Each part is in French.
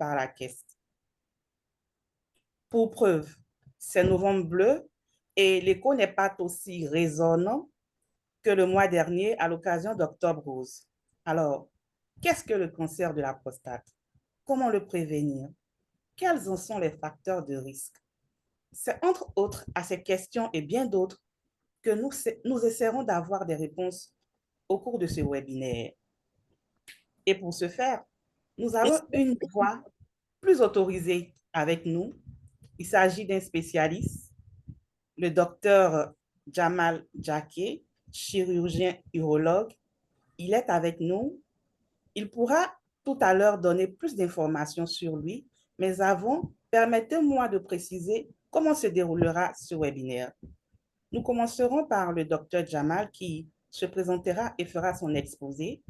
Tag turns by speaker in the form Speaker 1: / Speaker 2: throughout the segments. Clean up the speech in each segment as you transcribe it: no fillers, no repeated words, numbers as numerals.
Speaker 1: par la caisse. Pour preuve, c'est novembre bleu et l'écho n'est pas aussi résonnant que le mois dernier à l'occasion d'Octobre rose. Alors, qu'est-ce que le cancer de la prostate? Comment le prévenir? Quels en sont les facteurs de risque? C'est entre autres à ces questions et bien d'autres que nous essaierons d'avoir des réponses au cours de ce webinaire. Et pour ce faire, nous avons une voix plus autorisée avec nous. Il s'agit d'un spécialiste, le docteur Jamal Jaké, chirurgien urologue. Il est avec nous. Il pourra tout à l'heure donner plus d'informations sur lui, mais avant, permettez-moi de préciser comment se déroulera ce webinaire. Nous commencerons par le docteur Jamal qui se présentera et fera son exposé.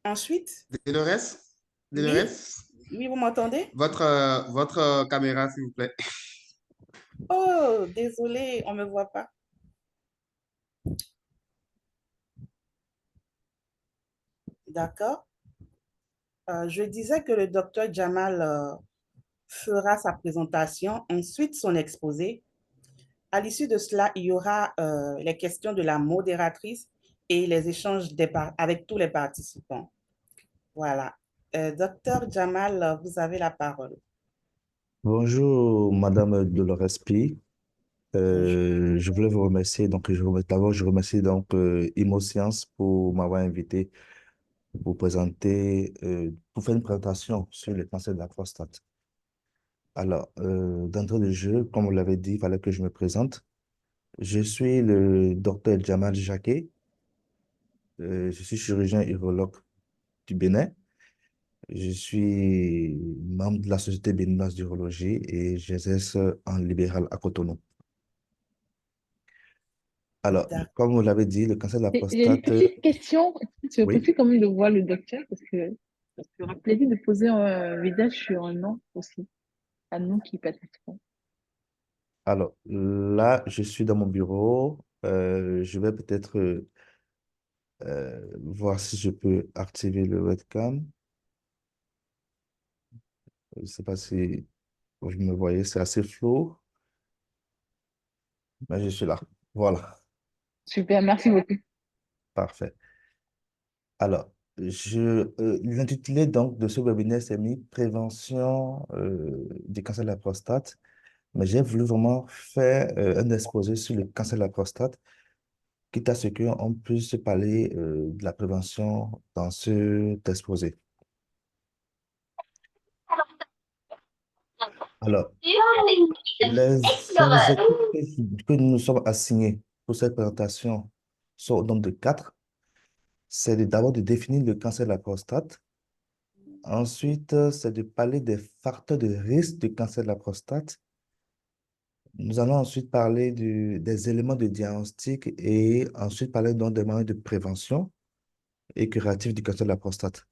Speaker 1: Ensuite,
Speaker 2: Dolores,
Speaker 1: oui,
Speaker 2: Dolores,
Speaker 1: oui, vous m'entendez?
Speaker 2: votre caméra, s'il vous plaît.
Speaker 1: Oh, désolé, on ne me voit pas. D'accord. Je disais que le docteur Jamal fera sa présentation, ensuite son exposé. À l'issue de cela, il y aura les questions de la modératrice et les échanges avec tous les participants. Voilà. Docteur Jamal, vous avez la parole.
Speaker 3: Bonjour, Madame Dolores P.
Speaker 1: Bonjour.
Speaker 3: Je voulais vous remercier. D'abord, je remercie ImoScience pour m'avoir invité pour pour faire une présentation sur le cancer de la prostate. Alors, d'entrée de jeu, comme vous l'avez dit, il fallait que je me présente. Je suis le docteur Jamal Jacquet. Je suis chirurgien urologue du Bénin. Je suis membre de la Société béninoise d'urologie et j'exerce en libéral à Cotonou. Alors,
Speaker 1: D'accord.
Speaker 3: comme vous l'avez dit, le cancer de la
Speaker 4: J'ai une
Speaker 3: prostate,
Speaker 4: petite question. Je
Speaker 3: oui.
Speaker 4: préfère quand même de voir le docteur parce que ça fera plaisir de poser un visage sur un nom aussi. Un nom qui peut être différent.
Speaker 3: Alors, là, je suis dans mon bureau. Je vais peut-être voir si je peux activer le webcam. Je ne sais pas si vous me voyez, c'est assez flou, mais je suis là. Voilà,
Speaker 4: Super, merci beaucoup.
Speaker 3: parfait. Alors, l'intitulé donc de ce webinaire, c'est mis Prévention du cancer de la prostate. Mais j'ai voulu vraiment faire un exposé sur le cancer de la prostate, quitte à ce qu'on puisse parler de la prévention dans cet exposé. Alors, les objectifs que nous nous sommes assignés pour cette présentation sont au nombre de quatre. C'est d'abord de définir le cancer de la prostate. Ensuite, c'est de parler des facteurs de risque du cancer de la prostate. Nous allons ensuite parler des éléments de diagnostic et ensuite parler donc des moyens de prévention et curatif du cancer de la prostate.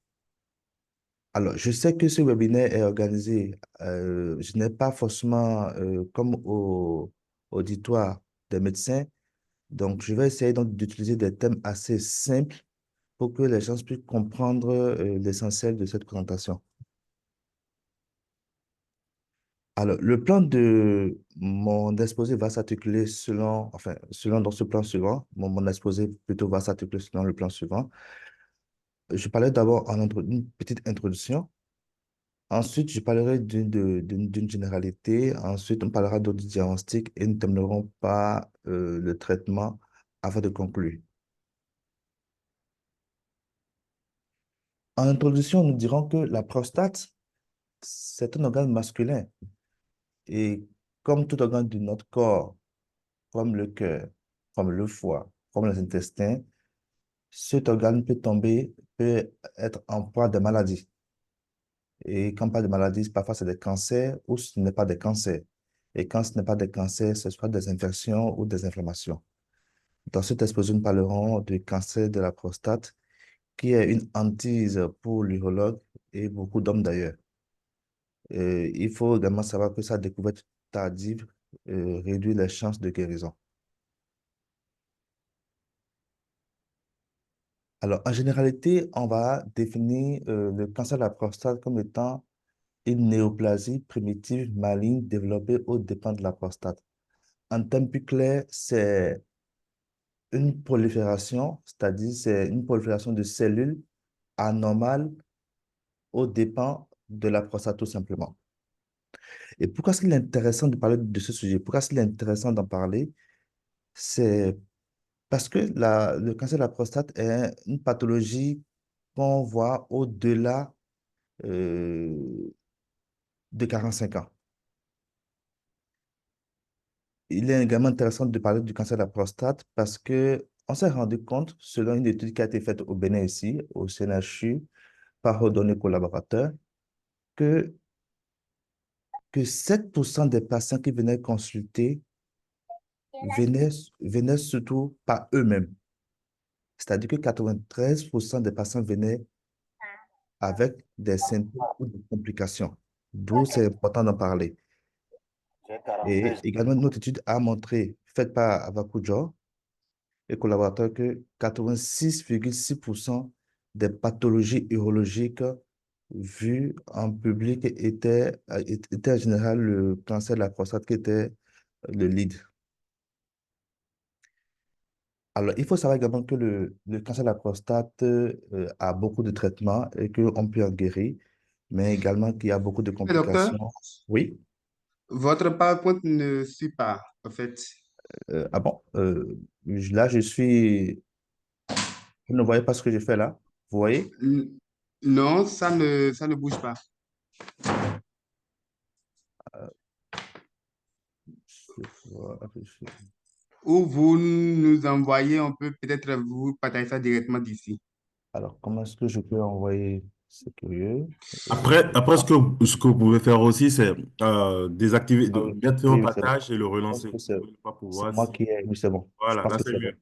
Speaker 3: Alors, je sais que ce webinaire est organisé, je n'ai pas forcément, comme au auditoire des médecins, donc je vais essayer donc d'utiliser des thèmes assez simples pour que les gens puissent comprendre l'essentiel de cette présentation. Alors, le plan de mon exposé va s'articuler selon dans ce plan suivant. Mon exposé plutôt va s'articuler selon le plan suivant. Je parlais d'abord une petite introduction. Ensuite, je parlerai d'une généralité. Ensuite, on parlera d'autres diagnostics et nous terminerons par le traitement avant de conclure. En introduction, nous dirons que la prostate, c'est un organe masculin. Et comme tout organe de notre corps, comme le cœur, comme le foie, comme les intestins, cet organe peut être en proie de maladies. Et quand on parle de maladies, parfois c'est des cancers ou ce n'est pas des cancers. Et quand ce n'est pas des cancers, ce soit des infections ou des inflammations. Dans cette exposition, nous parlerons du cancer de la prostate, qui est une hantise pour l'urologue et beaucoup d'hommes d'ailleurs. Il faut également savoir que sa découverte tardive réduit les chances de guérison. Alors, en généralité, on va définir le cancer de la prostate comme étant une néoplasie primitive maligne développée aux dépens de la prostate. En termes plus clairs, c'est une prolifération, c'est-à-dire c'est une prolifération de cellules anormales aux dépens de la prostate tout simplement. Et pourquoi est-ce qu'il est intéressant de parler de ce sujet? Pourquoi est-ce qu'il est intéressant d'en parler? C'est parce que le cancer de la prostate est une pathologie qu'on voit au-delà euh, de 45 ans. Il est également intéressant de parler du cancer de la prostate parce que on s'est rendu compte, selon une étude qui a été faite au Bénin ici, au CNHU, par nos données collaborateurs, que, que 7% des patients qui venaient consulter venaient, venaient surtout par eux-mêmes. C'est-à-dire que 93% des patients venaient avec des symptômes ou des complications. D'où c'est important d'en parler. Et également, une autre étude a montré, faite par Avakujo et collaborateurs, que 86,6% des pathologies urologiques vues en public étaient en général le cancer de la prostate qui était le lead. Alors, il faut savoir également que le cancer de la prostate a beaucoup de traitements et qu'on peut en guérir, mais également qu'il y a beaucoup de
Speaker 2: Mais docteur,
Speaker 3: complications. Oui,
Speaker 2: votre PowerPoint ne suit pas, en fait.
Speaker 3: ah bon, là, vous ne voyez pas ce que je fais là? Vous voyez?
Speaker 2: N- Non, ça ne bouge pas.
Speaker 3: Euh, je vois,
Speaker 2: Ou vous nous envoyez, on peut peut-être vous partager ça directement d'ici.
Speaker 3: alors, comment est-ce que je peux envoyer? C'est curieux.
Speaker 5: Après ce que vous pouvez faire aussi, c'est désactiver,
Speaker 3: Ah oui,
Speaker 5: mettre sur
Speaker 3: oui,
Speaker 5: un
Speaker 3: oui, c'est bon.
Speaker 5: partage et le
Speaker 3: Je pense
Speaker 5: relancer.
Speaker 3: que
Speaker 5: Vous ne pas
Speaker 3: c'est
Speaker 5: pouvoir.
Speaker 3: moi qui ai. Oui, c'est bon. Je
Speaker 5: Voilà,
Speaker 3: pense
Speaker 5: là
Speaker 3: que
Speaker 5: c'est
Speaker 3: c'est bon.
Speaker 5: mieux.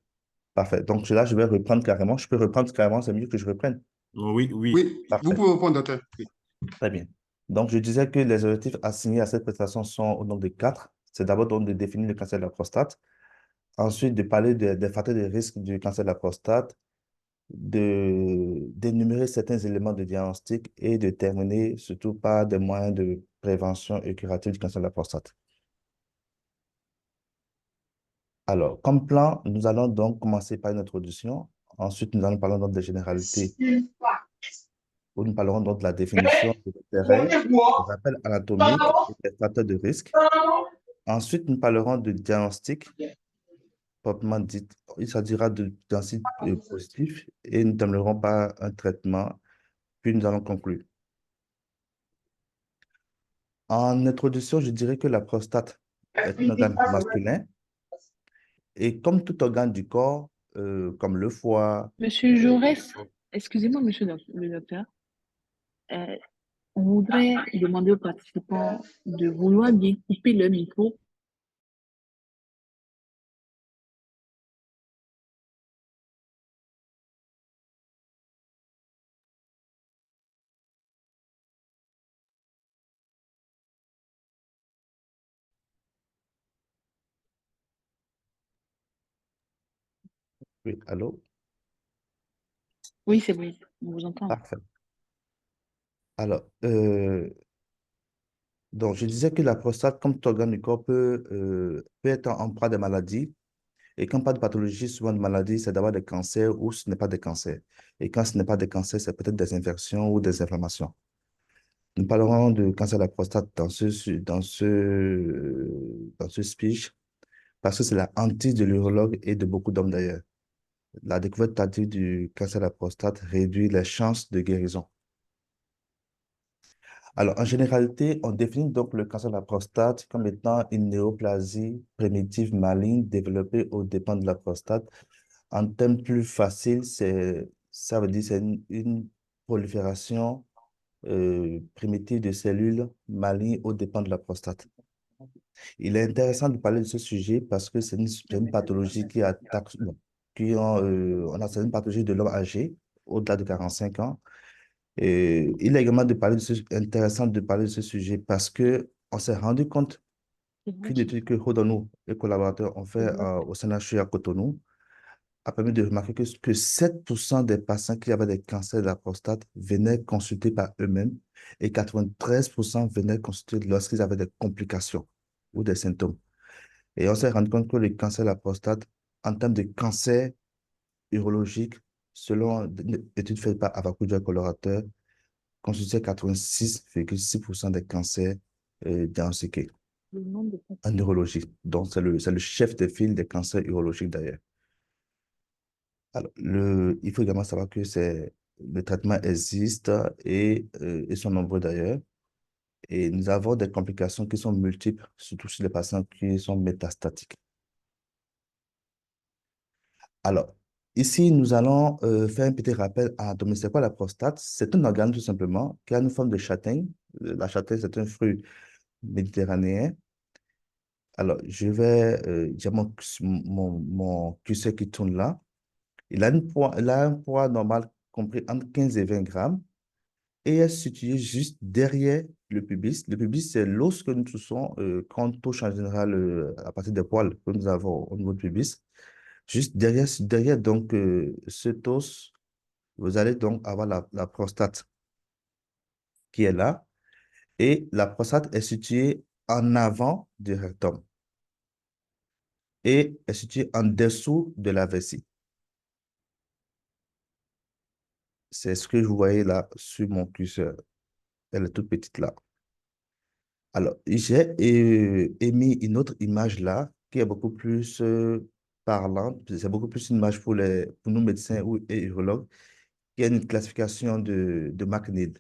Speaker 3: Parfait. Donc là, je vais reprendre carrément. Je peux reprendre carrément, c'est mieux que je reprenne.
Speaker 5: Oui, oui.
Speaker 2: Oui, vous
Speaker 3: Parfait.
Speaker 2: pouvez répondre, docteur. Oui.
Speaker 3: Très bien. Donc, je disais que les objectifs assignés à cette prestation sont au nombre de quatre. C'est d'abord donc de définir le cancer de la prostate. Ensuite, de parler des facteurs de risque du cancer de la prostate, d'énumérer certains éléments de diagnostic et de terminer surtout par des moyens de prévention et curative du cancer de la prostate. Alors, comme plan, nous allons donc commencer par une introduction. Ensuite, nous allons parler donc des généralités, où nous parlerons donc de la définition de l'intérêt, des rappels anatomiques et des facteurs de risque. Ensuite, nous parlerons de diagnostic, proprement dit. Il s'agira de diagnostic positif et nous terminerons par un traitement, puis nous allons conclure. En introduction, je dirais que la prostate est un organe masculin et comme tout organe du corps, comme le foie,
Speaker 4: Monsieur Jaurès, excusez-moi, le docteur. Euh, on voudrait demander aux participants de vouloir bien couper le micro.
Speaker 3: oui, allô?
Speaker 4: Oui, c'est bon, on vous entend.
Speaker 3: Parfait. Alors, donc je disais que la prostate, comme tout organe du corps, peut être en proie des maladies. Et quand pas de pathologie, souvent de maladie, c'est d'avoir des cancers ou ce n'est pas des cancers. Et quand ce n'est pas des cancers, c'est peut-être des infections ou des inflammations. Nous parlerons de cancer de la prostate dans ce speech parce que c'est la hantise de l'urologue et de beaucoup d'hommes d'ailleurs. La découverte tardive du cancer de la prostate réduit les chances de guérison. Alors, en généralité, on définit donc le cancer de la prostate comme étant une néoplasie primitive maligne développée aux dépens de la prostate. En termes plus faciles, ça veut dire c'est une prolifération primitive de cellules malignes aux dépens de la prostate. Il est intéressant de parler de ce sujet parce que c'est une pathologie qui attaque, bon, c'est une pathologie de l'homme âgé, au-delà de 45 ans. Et il est également intéressant de parler de ce sujet parce que on s'est rendu compte
Speaker 4: C'est vrai,
Speaker 3: qu'une étude que Hodonou et collaborateurs ont
Speaker 4: c'est
Speaker 3: fait
Speaker 4: vrai.
Speaker 3: au CNHU à Cotonou a permis de remarquer que 7% des patients qui avaient des cancers de la prostate venaient consulter par eux-mêmes et 93% venaient consulter lorsqu'ils avaient des complications ou des symptômes. Et on s'est rendu compte que le cancer de la prostate, en termes de cancer urologique, selon une étude faite par Avakuja Colorateur, constituait 86,6% des cancers diagnostiqués
Speaker 4: Le nombre de
Speaker 3: en
Speaker 4: patients.
Speaker 3: urologie. Donc, c'est le chef de file des cancers urologiques d'ailleurs. Alors, il faut également savoir que le traitement existe et ils sont nombreux d'ailleurs. Et nous avons des complications qui sont multiples, surtout chez les patients qui sont métastatiques. Alors, ici, nous allons faire un petit rappel anatomique. C'est quoi la prostate? C'est un organe tout simplement qui a une forme de châtaigne. La châtaigne, c'est un fruit méditerranéen. Alors, j'ai mon curseur qui tourne là. Il a un poids normal compris entre 15 et 20 grammes et est situé juste derrière le pubis. Le pubis, c'est l'os que nous touchons quand on touche en général à partir des poils que nous avons au niveau du pubis. Juste derrière donc cet os, vous allez donc avoir la prostate qui est là. Et la prostate est située en avant du rectum et est située en dessous de la vessie. C'est ce que vous voyez là sur mon curseur. Elle est toute petite là. Alors, j'ai émis une autre image là qui est beaucoup plus parlante. C'est beaucoup plus une image pour nous médecins et urologues, qui est une classification de McNeil.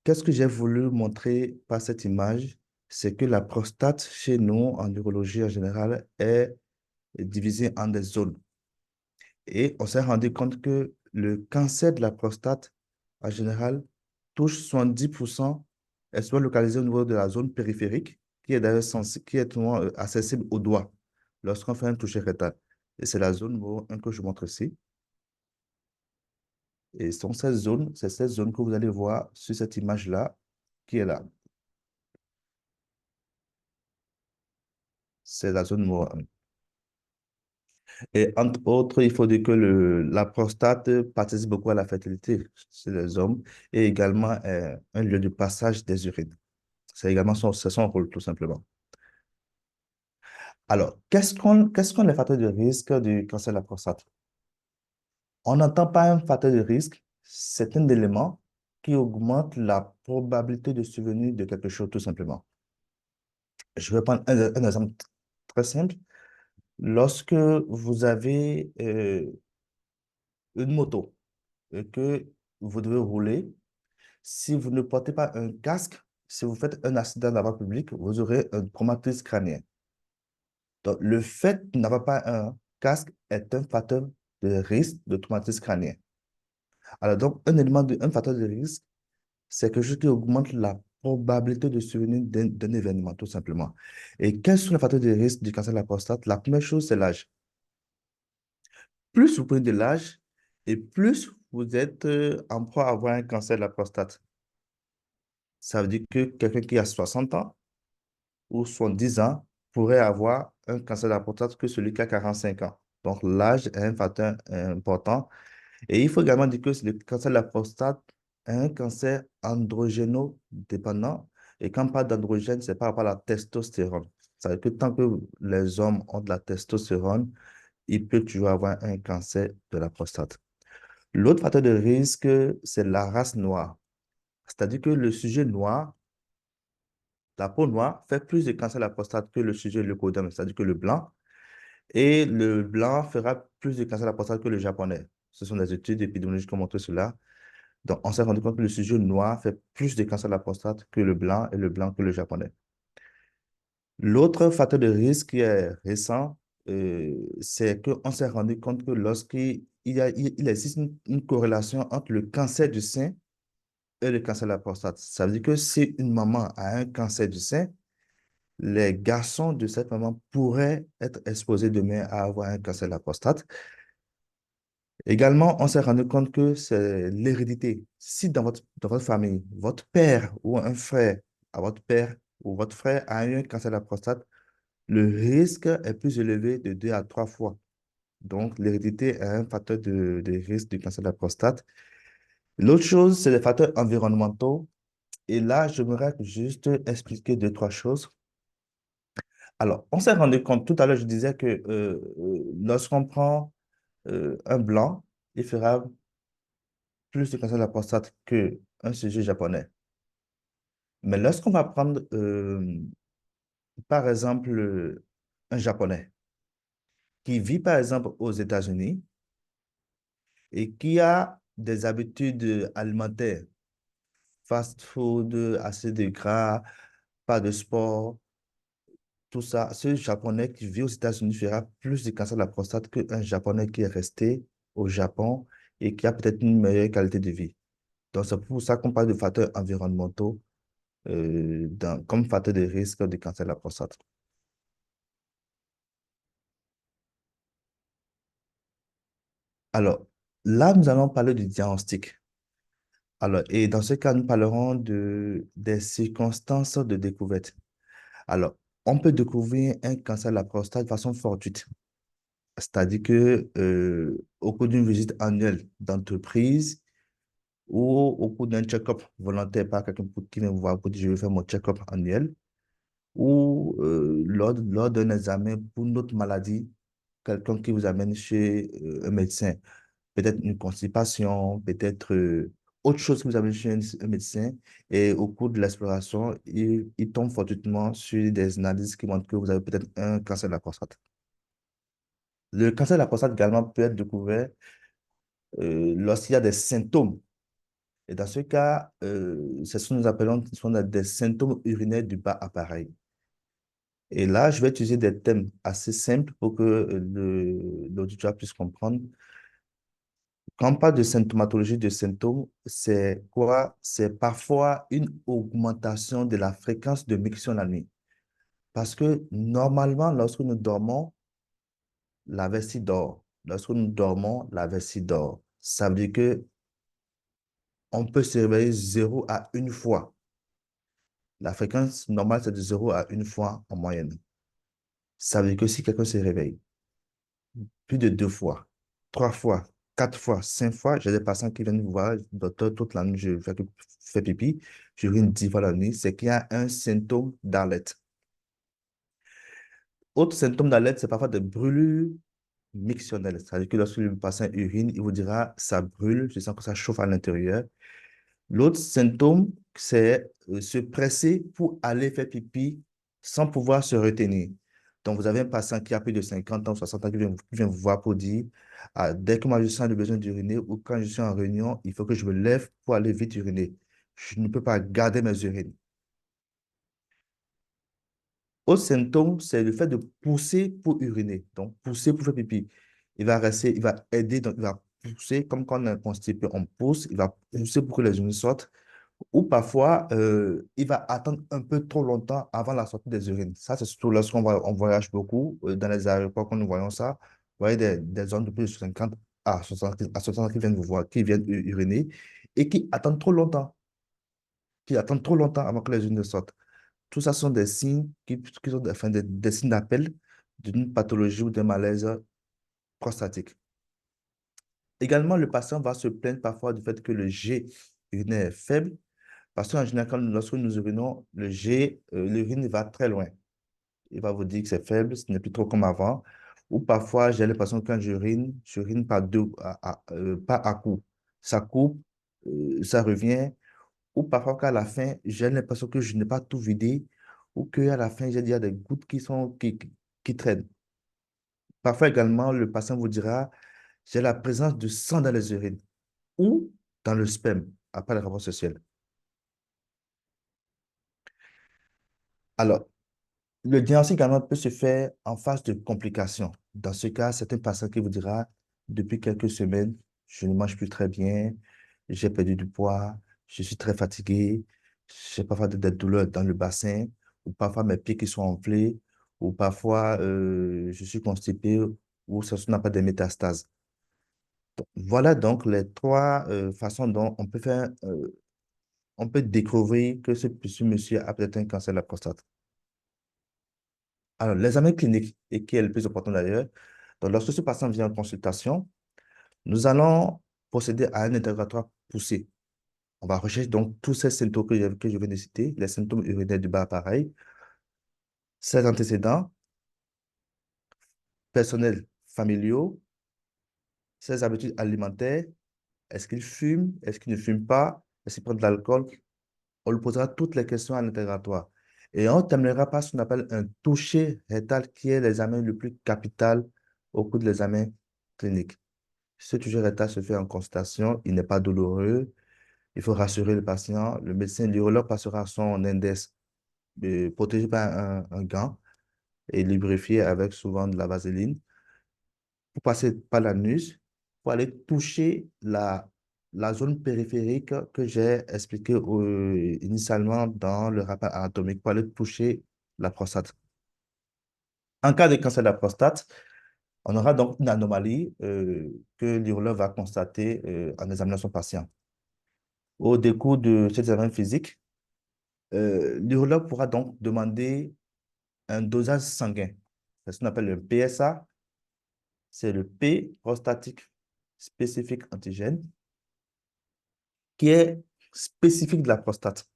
Speaker 3: Qu'est-ce que j'ai voulu montrer par cette image? C'est que la prostate chez nous, en urologie en général, est divisée en des zones. Et on s'est rendu compte que le cancer de la prostate, en général, touche 70%, est soit localisé au niveau de la zone périphérique, qui est d'ailleurs qui est accessible au doigt lorsqu'on fait un toucher rectal. Et c'est la zone numéro 1 que je montre ici. Et c'est ces zones que vous allez voir sur cette image-là, qui est là. C'est la zone numéro 1. Et entre autres, il faut dire que la prostate participe beaucoup à la fertilité chez les hommes et également un lieu de passage des urines. C'est également c'est son rôle, tout simplement. Alors, quels sont les facteurs de risque du cancer de la prostate? On n'entend pas un facteur de risque, c'est un élément qui augmente la probabilité de survenue de quelque chose, tout simplement. Je vais prendre un exemple très simple. Lorsque vous avez une moto et que vous devez rouler, si vous ne portez pas un casque, si vous faites un accident dans la voie publique, vous aurez un traumatisme crânien. Donc, le fait d'avoir pas un casque est un facteur de risque de traumatisme crânien. Alors, donc, un facteur de risque, c'est quelque chose qui augmente la probabilité de survenue d'un événement, tout simplement. Et quels sont les facteurs de risque du cancer de la prostate? La première chose, c'est l'âge. Plus vous prenez de l'âge et plus vous êtes en proie à avoir un cancer de la prostate. Ça veut dire que quelqu'un qui a 60 ans ou 70 ans pourrait avoir un cancer de la prostate que celui qui a 45 ans. Donc, l'âge est un facteur important. Et il faut également dire que le cancer de la prostate est un cancer androgéno-dépendant. Et quand on parle d'androgène, c'est par rapport à la testostérone. Ça veut dire que tant que les hommes ont de la testostérone, il peut toujours avoir un cancer de la prostate. L'autre facteur de risque, c'est la race noire. C'est-à-dire que le sujet noir, la peau noire, fait plus de cancer de la prostate que le sujet leucodème, c'est-à-dire que le blanc. Et le blanc fera plus de cancer de la prostate que le japonais. Ce sont des études épidémiologiques qui ont montré cela. Donc, on s'est rendu compte que le sujet noir fait plus de cancer de la prostate que le blanc et le blanc que le japonais. L'autre facteur de risque qui est récent, c'est qu'on s'est rendu compte que il existe une corrélation entre le cancer du sein et le cancer de la prostate. Ça veut dire que si une maman a un cancer du sein, les garçons de cette maman pourraient être exposés demain à avoir un cancer de la prostate. Également, on s'est rendu compte que c'est l'hérédité. Si dans votre famille, votre père ou un frère à votre père ou votre frère a eu un cancer de la prostate, le risque est plus élevé de 2 à 3 fois Donc, l'hérédité est un facteur de risque du cancer de la prostate. L'autre chose, c'est les facteurs environnementaux. Et là, j'aimerais juste expliquer deux, trois choses. Alors, on s'est rendu compte, tout à l'heure, je disais que lorsqu'on prend un blanc, il fera plus de cancer de la prostate qu'un sujet japonais. Mais lorsqu'on va prendre, par exemple, un japonais qui vit, par exemple, aux États-Unis et qui a des habitudes alimentaires, fast food, assez de gras, pas de sport, tout ça, ce Japonais qui vit aux États-Unis fera plus de cancer de la prostate qu'un Japonais qui est resté au Japon et qui a peut-être une meilleure qualité de vie. Donc, c'est pour ça qu'on parle de facteurs environnementaux comme facteur de risque de cancer de la prostate. Alors, là, nous allons parler du diagnostic. Alors, et dans ce cas, nous parlerons des circonstances de découverte. Alors, on peut découvrir un cancer de la prostate de façon fortuite. C'est-à-dire que au cours d'une visite annuelle d'entreprise ou au cours d'un check-up volontaire par quelqu'un qui vient vous voir pour dire je vais faire mon check-up annuel ou lors d'un examen pour une autre maladie, quelqu'un qui vous amène chez un médecin, peut-être une constipation, peut-être autre chose que vous amène chez un médecin et au cours de l'exploration, il tombe fortuitement sur des analyses qui montrent que vous avez peut-être un cancer de la prostate. Le cancer de la prostate également peut être découvert lorsqu'il y a des symptômes. Et dans ce cas, c'est ce que nous appelons des symptômes urinaires du bas appareil. Et là, je vais utiliser des thèmes assez simples pour que l'auditoire puisse comprendre. Quand on parle de symptomatologie de symptômes, c'est quoi? C'est parfois une augmentation de la fréquence de miction la nuit. Parce que normalement, lorsque nous dormons, la vessie dort. Lorsque nous dormons, la vessie dort. Ça veut dire que on peut se réveiller 0 à 1 fois. La fréquence normale, c'est de 0 à 1 fois en moyenne. Ça veut dire que si quelqu'un se réveille plus de 2 fois, 3 fois, 4 fois, 5 fois, j'ai des patients qui viennent me voir, docteur, toute la nuit, je fais pipi, j'urine 10 fois la nuit, c'est qu'il y a un symptôme d'alerte. Autre symptôme d'alerte, c'est parfois des brûlures mictionnelles. C'est-à-dire que lorsque le patient urine, il vous dira, ça brûle, je sens que ça chauffe à l'intérieur. L'autre symptôme, c'est se presser pour aller faire pipi sans pouvoir se retenir. Donc, vous avez un patient qui a plus de 50 ans, 60 ans, qui vient vous voir pour dire, ah, dès que moi je sens le besoin d'uriner ou quand je suis en réunion, il faut que je me lève pour aller vite uriner. Je ne peux pas garder mes urines. Autre symptôme, c'est le fait de pousser pour uriner. Donc, pousser pour faire pipi. Il va rester, il va aider, donc il va pousser, comme quand on est constipé, on pousse, il va pousser pour que les urines sortent. Ou parfois, il va attendre un peu trop longtemps avant la sortie des urines. Ça, c'est surtout on voyage beaucoup. Dans les aéroports, quand nous voyons ça, vous voyez des hommes de plus de 50 à 60 ans qui viennent vous voir, qui viennent uriner et qui attendent trop longtemps, avant que les urines sortent. Tout ça sont des signes qui sont enfin, des signes d'appel d'une pathologie ou d'un malaise prostatique. Également, le patient va se plaindre parfois du fait que le jet urinaire est faible. Parce qu'en général, lorsque nous urinons, l'urine va très loin. Il va vous dire que c'est faible, ce n'est plus trop comme avant. Ou parfois, j'ai l'impression que quand j'urine pas à coup. Ça coupe, ça revient. Ou parfois, qu'à la fin, j'ai l'impression que je n'ai pas tout vidé. Ou qu'à la fin, j'ai déjà des gouttes qui traînent. Parfois également, le patient vous dira, j'ai la présence de sang dans les urines ou dans le sperme après le rapport sexuel. Alors, le diagnostic également peut se faire en phase de complications. Dans ce cas, c'est un patient qui vous dira, depuis quelques semaines, je ne mange plus très bien, j'ai perdu du poids, je suis très fatigué, j'ai parfois des douleurs dans le bassin, ou parfois mes pieds qui sont enflés, ou parfois je suis constipé, ou ça n'a pas des métastases. Voilà donc les trois façons dont on peut découvrir que ce monsieur a peut-être un cancer de la prostate. Alors, l'examen clinique, et qui est le plus important d'ailleurs, Donc, lorsque ce patient vient en consultation, nous allons procéder à un interrogatoire poussé. On va rechercher donc tous ces symptômes que je viens de citer, les symptômes urinaires du bas appareil, ses antécédents personnels familiaux, ses habitudes alimentaires, est-ce qu'il fume, est-ce qu'il ne fume pas, est-ce qu'il prend de l'alcool. On lui posera toutes les questions à l'interrogatoire. Et on terminera par ce qu'on appelle un toucher rectal, qui est l'examen le plus capital au cours de l'examen clinique. Ce toucher rectal se fait en consultation, il n'est pas douloureux, il faut rassurer le patient. Le médecin l'urologue passera son index protégé par un gant et lubrifié avec souvent de la vaseline pour passer par l'anus, pour aller toucher la zone périphérique que j'ai expliquée initialement dans le rapport anatomique, pour aller toucher la prostate. En cas de cancer de la prostate, on aura donc une anomalie que l'urologue va constater en examinant son patient. Au décours de cet examen physique, l'urologue pourra donc demander un dosage sanguin. C'est ce qu'on appelle le PSA, c'est le P prostatique spécifique antigène, qui est spécifique de la prostate,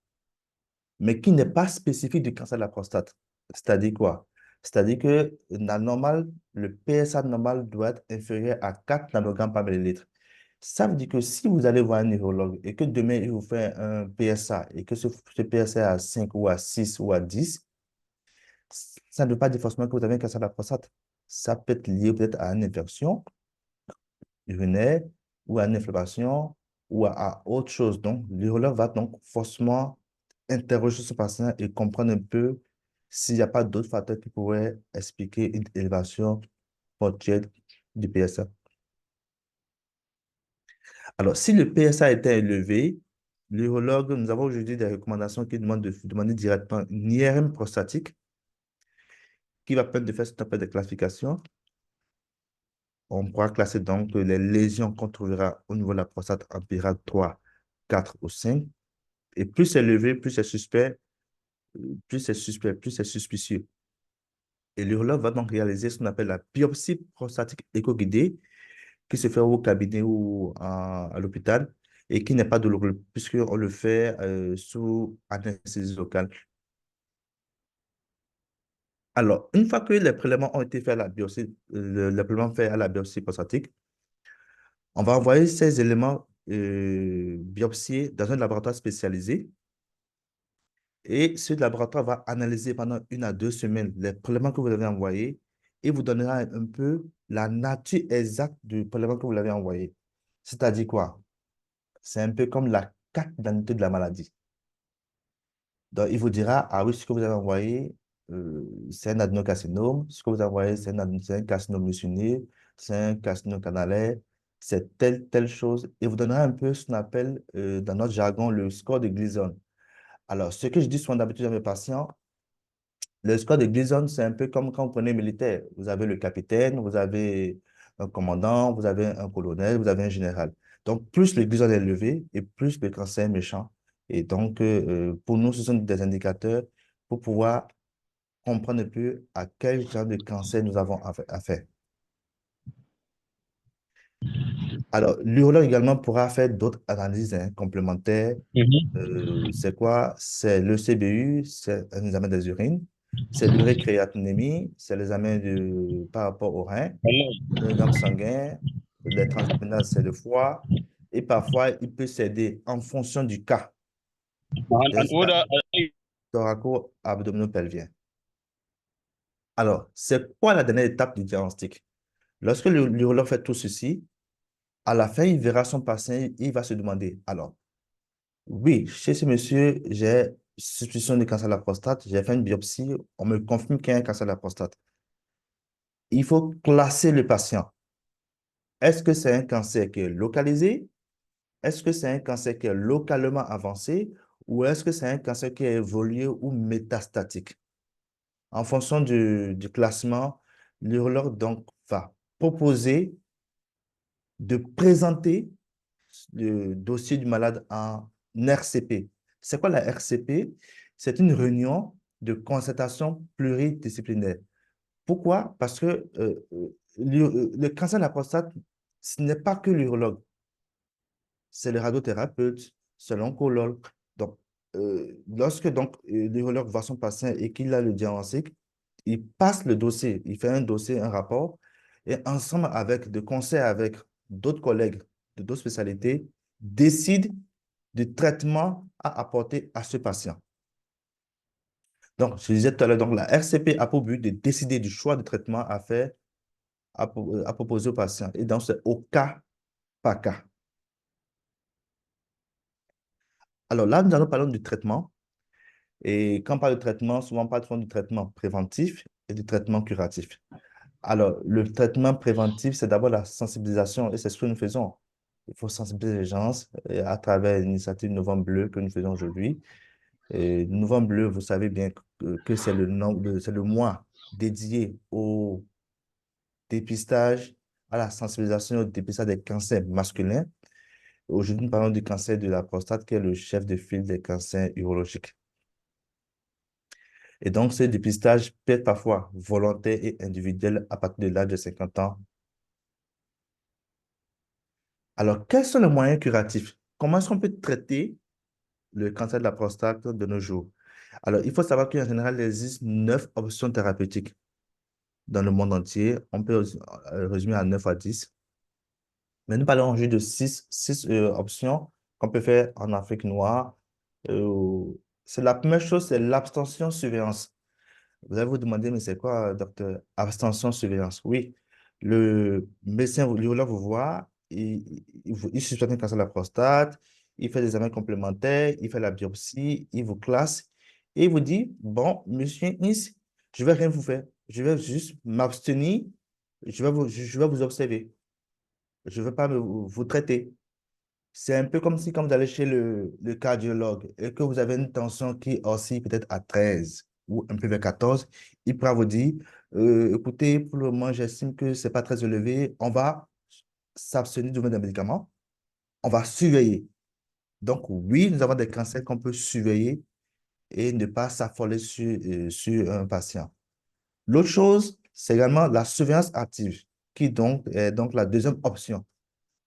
Speaker 3: mais qui n'est pas spécifique du cancer de la prostate. C'est-à-dire quoi? C'est-à-dire que la normale, le PSA normal doit être inférieur à 4 nanogrammes par millilitre. Ça veut dire que si vous allez voir un neurologue et que demain, il vous fait un PSA et que ce PSA est à 5 ou à 6 ou à 10, ça ne veut pas dire forcément que vous avez un cancer de la prostate. Ça peut être lié peut-être à une infection urinaire ou à une inflammation ou à autre chose. Donc, l'urologue va donc forcément interroger ce patient et comprendre un peu s'il n'y a pas d'autres facteurs qui pourraient expliquer une élévation ponctuelle du PSA. Alors, si le PSA était élevé, l'urologue, nous avons aujourd'hui des recommandations qui demandent de demander directement une IRM prostatique qui va permettre de faire ce qu'on appelle des classifications. On pourra classer donc les lésions qu'on trouvera au niveau de la prostate en pyrade 3, 4 ou 5. Et plus c'est élevé, plus c'est suspect, plus c'est suspicieux. Et l'urologue va donc réaliser ce qu'on appelle la biopsie prostatique éco-guidée, qui se fait au cabinet ou à l'hôpital et qui n'est pas douloureux, puisqu'on le fait sous anesthésie locale. Alors, une fois que les prélèvements ont été faits à la biopsie, les prélèvements faits à la biopsie prostatique, on va envoyer ces éléments biopsiés dans un laboratoire spécialisé et ce laboratoire va analyser pendant 1 à 2 semaines les prélèvements que vous avez envoyés et vous donnera un peu la nature exacte du prélèvement que vous l'avez envoyé. C'est-à-dire quoi? C'est un peu comme la carte d'identité de la maladie. Donc, il vous dira, ah oui, ce que vous avez envoyé, c'est un adénocarcinome. Ce que vous avez envoyé, c'est un carcinome muscineux, c'est un carcinome canalaire, c'est telle chose. Et vous donnera un peu ce qu'on appelle, dans notre jargon, le score de Gleason. Alors, ce que je dis souvent d'habitude à mes patients, le score de Gleason, c'est un peu comme quand vous prenez un militaire. Vous avez le capitaine, vous avez un commandant, vous avez un colonel, vous avez un général. Donc, plus le Gleason est élevé et plus le cancer est méchant. Et donc, pour nous, ce sont des indicateurs pour pouvoir comprendre un peu à quel genre de cancer nous avons affaire. Alors, l'urologue également pourra faire d'autres analyses complémentaires. C'est quoi? C'est le CBU, c'est un examen des urines, c'est l'urécréatinémie, c'est l'examen par rapport au rein, le gamme sanguin, les transabdominales, c'est le foie, et parfois, il peut s'aider en fonction du cas des thoraco-abdominopelviens. Alors, c'est quoi la dernière étape du diagnostic? Lorsque l'urologue fait tout ceci, à la fin, il verra son patient, il va se demander, alors, oui, chez ce monsieur, j'ai suspicion de cancer de la prostate, j'ai fait une biopsie, on me confirme qu'il y a un cancer de la prostate. Il faut classer le patient. Est-ce que c'est un cancer qui est localisé? Est-ce que c'est un cancer qui est localement avancé? Ou est-ce que c'est un cancer qui est évolué ou métastatique? En fonction du classement, l'urologue donc va proposer de présenter le dossier du malade en RCP. C'est quoi la RCP? C'est une réunion de concertation pluridisciplinaire. Pourquoi? Parce que le cancer de la prostate, ce n'est pas que l'urologue, c'est le radiothérapeute, c'est l'oncologue. Donc, lorsque l'urologue voit son patient et qu'il a le diagnostic, il passe le dossier, il fait un dossier, un rapport, et ensemble avec, de concert avec d'autres collègues de d'autres spécialités, décide du traitement à apporter à ce patient. Donc, je disais tout à l'heure, donc la RCP a pour but de décider du choix de traitement à faire, à proposer au patient. Et donc, c'est au cas par cas. Alors là, nous allons parler du traitement. Et quand on parle de traitement, souvent on parle souvent du traitement préventif et du traitement curatif. Alors, le traitement préventif, c'est d'abord la sensibilisation et c'est ce que nous faisons. Il faut sensibiliser les gens à travers l'initiative Novembre Bleu que nous faisons aujourd'hui. Et Novembre Bleu, vous savez bien que c'est c'est le mois dédié au dépistage, à la sensibilisation et au dépistage des cancers masculins. Aujourd'hui, nous parlons du cancer de la prostate qui est le chef de file des cancers urologiques. Et donc, ce dépistage peut être parfois volontaire et individuel à partir de l'âge de 50 ans. Alors, quels sont les moyens curatifs? Comment est-ce qu'on peut traiter le cancer de la prostate de nos jours? Alors, il faut savoir qu'en général, il existe 9 options thérapeutiques dans le monde entier. On peut résumer à 9 à 10. Mais nous parlons aujourd'hui de 6 options qu'on peut faire en Afrique noire. C'est la première chose, c'est l'abstention-surveillance. Vous allez vous demander, mais c'est quoi, docteur? Abstention-surveillance. Oui, le médecin, l'urologue vous voit, il suspecte un cancer de la prostate, il fait des examens complémentaires, il fait la biopsie, il vous classe et il vous dit, bon, monsieur Is, je ne vais rien vous faire. Je vais juste m'abstenir, je vais vous observer. Je ne vais pas vous traiter. C'est un peu comme si quand vous allez chez le cardiologue et que vous avez une tension qui oscille peut-être à 13 ou un peu vers 14, il pourra vous dire, écoutez, pour le moment, j'estime que ce n'est pas très élevé, on va s'abstenir de donner des médicaments, on va surveiller. Donc oui, nous avons des cancers qu'on peut surveiller et ne pas s'affoler sur un patient. L'autre chose, c'est également la surveillance active, qui donc est donc la deuxième option.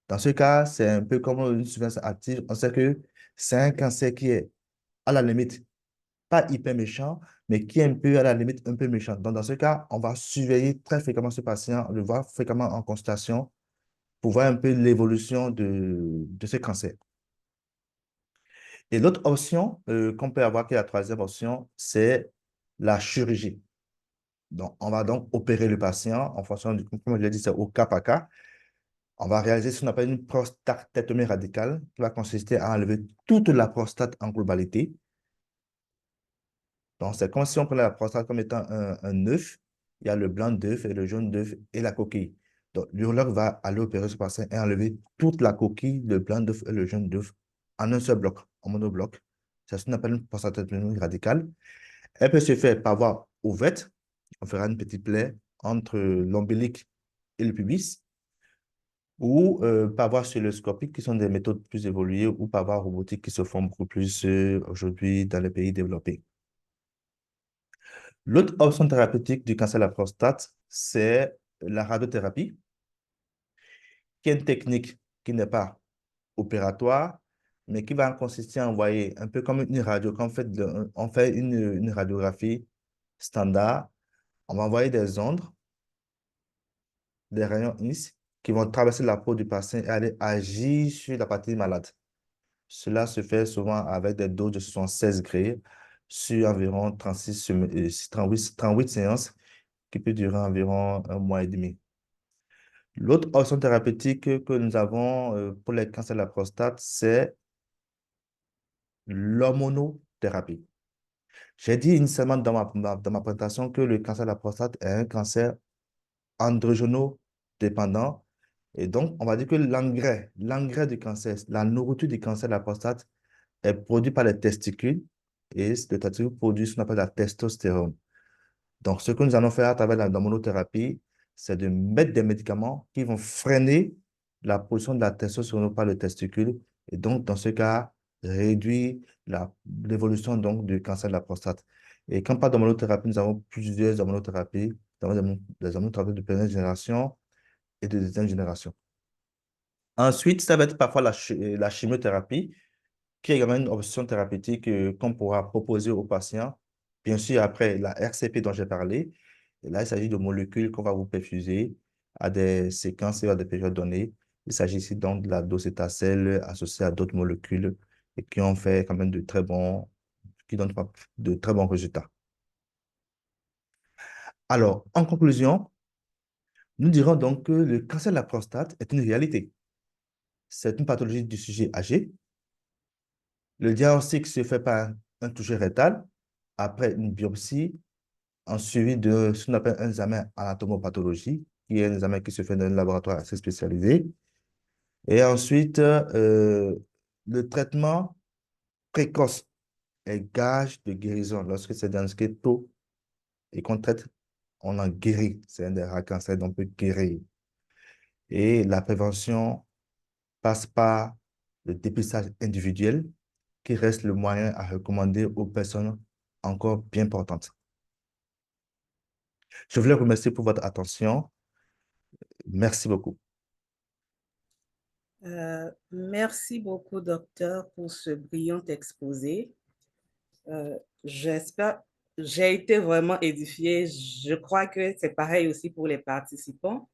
Speaker 3: Dans ce cas, c'est un peu comme une surveillance active. On sait que c'est un cancer qui est à la limite, pas hyper méchant, mais qui est un peu à la limite un peu méchant. Donc, dans ce cas, on va surveiller très fréquemment ce patient, le voir fréquemment en consultation pour voir un peu l'évolution de ce cancer. Et l'autre option qu'on peut avoir, qui est la troisième option, c'est la chirurgie. Donc, on va donc opérer le patient en fonction du, comme je l'ai dit, c'est au cas par cas. On va réaliser ce qu'on appelle une prostatectomie radicale qui va consister à enlever toute la prostate en globalité. Donc, c'est comme si on prenait la prostate comme étant un œuf. Il y a le blanc d'œuf et le jaune d'œuf et la coquille. Donc, l'urologue va aller opérer ce patient et enlever toute la coquille, le blanc d'œuf et le jaune d'œuf en un seul bloc, en monobloc. C'est ce qu'on appelle une prostatectomie radicale. Elle peut se faire par voie ouverte. On fera une petite plaie entre l'ombilic et le pubis, ou par voie celluloscopique, qui sont des méthodes plus évoluées, ou par voie robotique, qui se font beaucoup plus aujourd'hui dans les pays développés. L'autre option thérapeutique du cancer de la prostate, c'est la radiothérapie, qui est une technique qui n'est pas opératoire, mais qui va consister à envoyer un peu comme une radio. Quand on fait une radiographie standard, on va envoyer des ondes, des rayons X, qui vont traverser la peau du patient et aller agir sur la partie malade. Cela se fait souvent avec des doses de 76 degrés sur environ 38 séances qui peut durer environ un mois et demi. L'autre option thérapeutique que nous avons pour les cancers de la prostate, c'est l'hormonothérapie. J'ai dit initialement dans ma présentation que le cancer de la prostate est un cancer androgéno-dépendant. Et donc, on va dire que l'engrais du cancer, la nourriture du cancer de la prostate est produit par les testicules et le testicule produit ce qu'on appelle la testostérone. Donc, ce que nous allons faire à travers l'hormonothérapie, c'est de mettre des médicaments qui vont freiner la production de la testostérone par le testicule et donc, dans ce cas, réduire l'évolution donc du cancer de la prostate. Et quand on parle d'hormonothérapie, nous avons plusieurs hormonothérapies. Nous avons des hormonothérapies de première génération, et de deuxième génération. Ensuite, ça va être parfois la chimiothérapie, qui est également une option thérapeutique qu'on pourra proposer aux patients. Bien sûr, après la RCP dont j'ai parlé, et là, il s'agit de molécules qu'on va vous perfuser à des séquences et à des périodes données. Il s'agit ici donc de la docétacelle associée à d'autres molécules et qui ont fait quand même qui donnent de très bons résultats. Alors, en conclusion, nous dirons donc que le cancer de la prostate est une réalité. C'est une pathologie du sujet âgé. Le diagnostic se fait par un toucher rectal après une biopsie en suivi de ce qu'on appelle un examen anatomopathologie, qui est un examen qui se fait dans un laboratoire assez spécialisé. Et ensuite, le traitement précoce est gage de guérison. Lorsque c'est diagnostiqué tôt et qu'on traite, on en guérit. C'est un des rares cancers dont on peut guérir. Et la prévention passe par le dépistage individuel, qui reste le moyen à recommander aux personnes encore bien portantes. Je voulais remercier pour votre attention. Merci beaucoup.
Speaker 1: Merci beaucoup, docteur, pour ce brillant exposé. J'espère, j'ai été vraiment édifiée. Je crois que c'est pareil aussi pour les participants.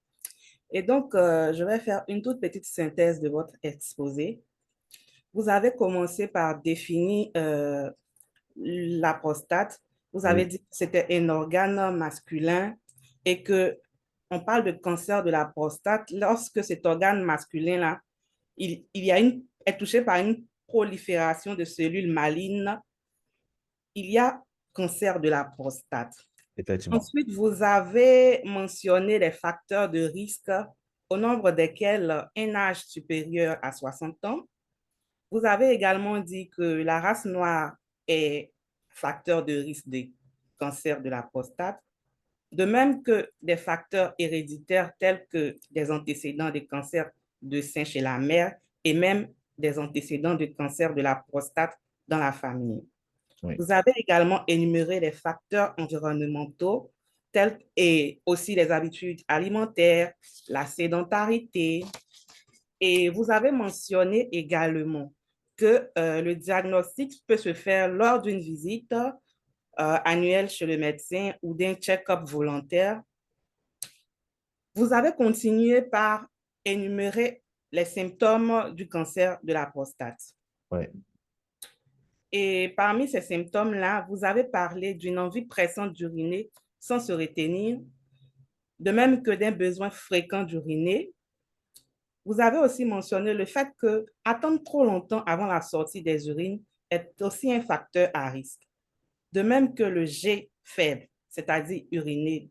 Speaker 1: Et donc, je vais faire une toute petite synthèse de votre exposé. Vous avez commencé par définir la prostate. Vous avez
Speaker 3: Oui,
Speaker 1: dit que c'était un organe masculin et que on parle de cancer de la prostate lorsque cet organe masculin-là, est touché par une prolifération de cellules malignes. Il y a cancer de la prostate.
Speaker 3: effectivement.
Speaker 1: Ensuite, vous avez mentionné les facteurs de risque au nombre desquels un âge supérieur à 60 ans. Vous avez également dit que la race noire est facteur de risque de cancer de la prostate, de même que des facteurs héréditaires tels que des antécédents de cancer de sein chez la mère et même des antécédents de cancer de la prostate dans la famille.
Speaker 3: Oui.
Speaker 1: Vous avez également énuméré les facteurs environnementaux tels et aussi les habitudes alimentaires, la sédentarité, et vous avez mentionné également que le diagnostic peut se faire lors d'une visite annuelle chez le médecin ou d'un check-up volontaire. Vous avez continué par énumérer les symptômes du cancer de la prostate.
Speaker 3: Oui.
Speaker 1: Et parmi ces symptômes-là, vous avez parlé d'une envie pressante d'uriner sans se retenir, de même que d'un besoin fréquent d'uriner. Vous avez aussi mentionné le fait que attendre trop longtemps avant la sortie des urines est aussi un facteur à risque. De même que le jet faible, c'est-à-dire uriner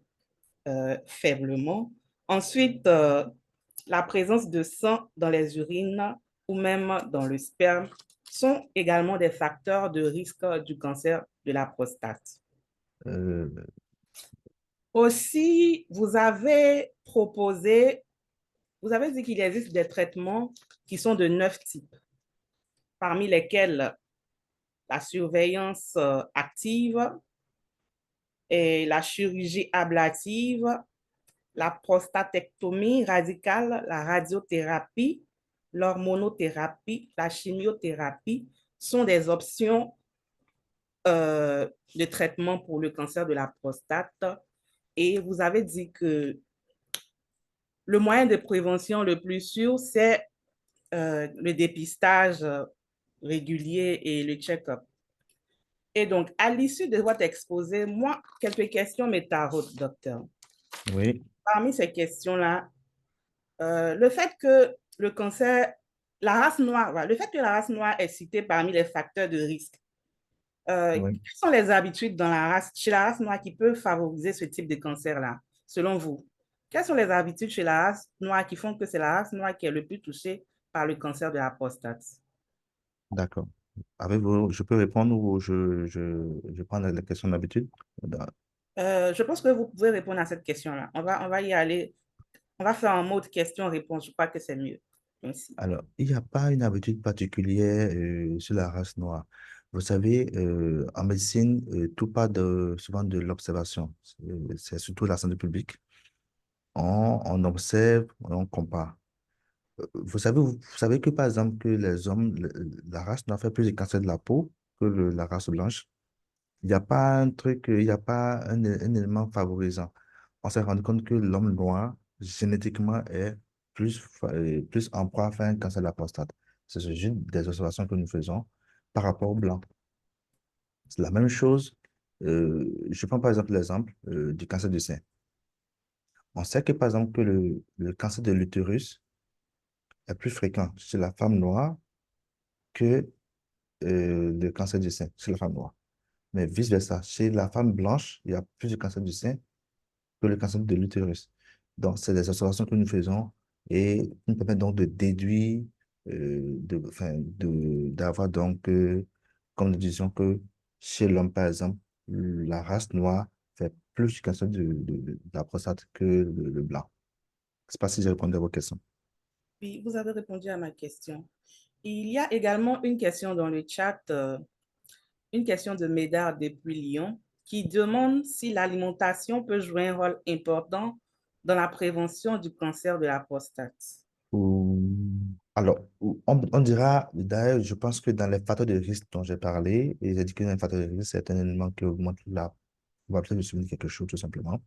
Speaker 1: faiblement. Ensuite, la présence de sang dans les urines ou même dans le sperme sont également des facteurs de risque du cancer de la prostate.
Speaker 3: Euh,
Speaker 1: Aussi, vous avez dit qu'il existe des traitements qui sont de 9 types, parmi lesquels la surveillance active et la chirurgie ablative, la prostatectomie radicale, la radiothérapie, l'hormonothérapie, la chimiothérapie sont des options de traitement pour le cancer de la prostate. Et vous avez dit que le moyen de prévention le plus sûr, c'est le dépistage régulier et le check-up. Et donc, à l'issue de votre exposé, moi, quelques questions me taraudent, docteur.
Speaker 3: oui.
Speaker 1: Parmi ces questions-là, le fait que le cancer, la race noire, voilà, le fait que la race noire est citée parmi les facteurs de risque,
Speaker 3: Oui.
Speaker 1: quelles sont les habitudes dans chez la race noire qui peuvent favoriser ce type de cancer-là, selon vous? Quelles sont les habitudes chez la race noire qui font que c'est la race noire qui est le plus touchée par le cancer de la prostate?
Speaker 3: D'accord. Avez-vous, je peux répondre ou je prends la question d'habitude?
Speaker 1: Je pense que vous pouvez répondre à cette question-là. On va y aller. On va faire un mode question-réponse. Je crois que c'est mieux. Merci.
Speaker 3: Alors, il n'y a pas une habitude particulière sur la race noire. Vous savez, en médecine, tout part souvent de l'observation. C'est surtout la santé publique. on observe, on compare. Vous savez que par exemple que les hommes, la race noire fait plus de cancer de la peau que la race blanche. Il n'y a pas un truc, il n'y a pas un élément favorisant. On s'est rendu compte que l'homme noir, génétiquement, est plus en proie à faire un cancer de la prostate. C'est juste des observations que nous faisons par rapport au blanc. C'est la même chose. Je prends par exemple l'exemple du cancer du sein. On sait que par exemple que le cancer de l'utérus est plus fréquent chez la femme noire que le cancer du sein chez la femme noire. Mais vice-versa, chez la femme blanche, il y a plus de cancer du sein que le cancer de l'utérus. Donc, c'est des observations que nous faisons et qui nous permettent donc de déduire, d'avoir donc, comme nous disions que chez l'homme, par exemple, la race noire fait plus de cancer de la prostate que le blanc. Je ne sais pas si j'ai répondu à vos questions.
Speaker 1: Puis, vous avez répondu à ma question. Il y a également une question dans le chat, une question de Médard depuis Lyon, qui demande si l'alimentation peut jouer un rôle important dans la prévention du cancer de la prostate.
Speaker 3: Alors, on dira, d'ailleurs, je pense que dans les facteurs de risque dont j'ai parlé, et j'ai dit que dans les facteurs de risque, c'est un élément qui augmente la probabilité de souligner quelque chose, tout simplement.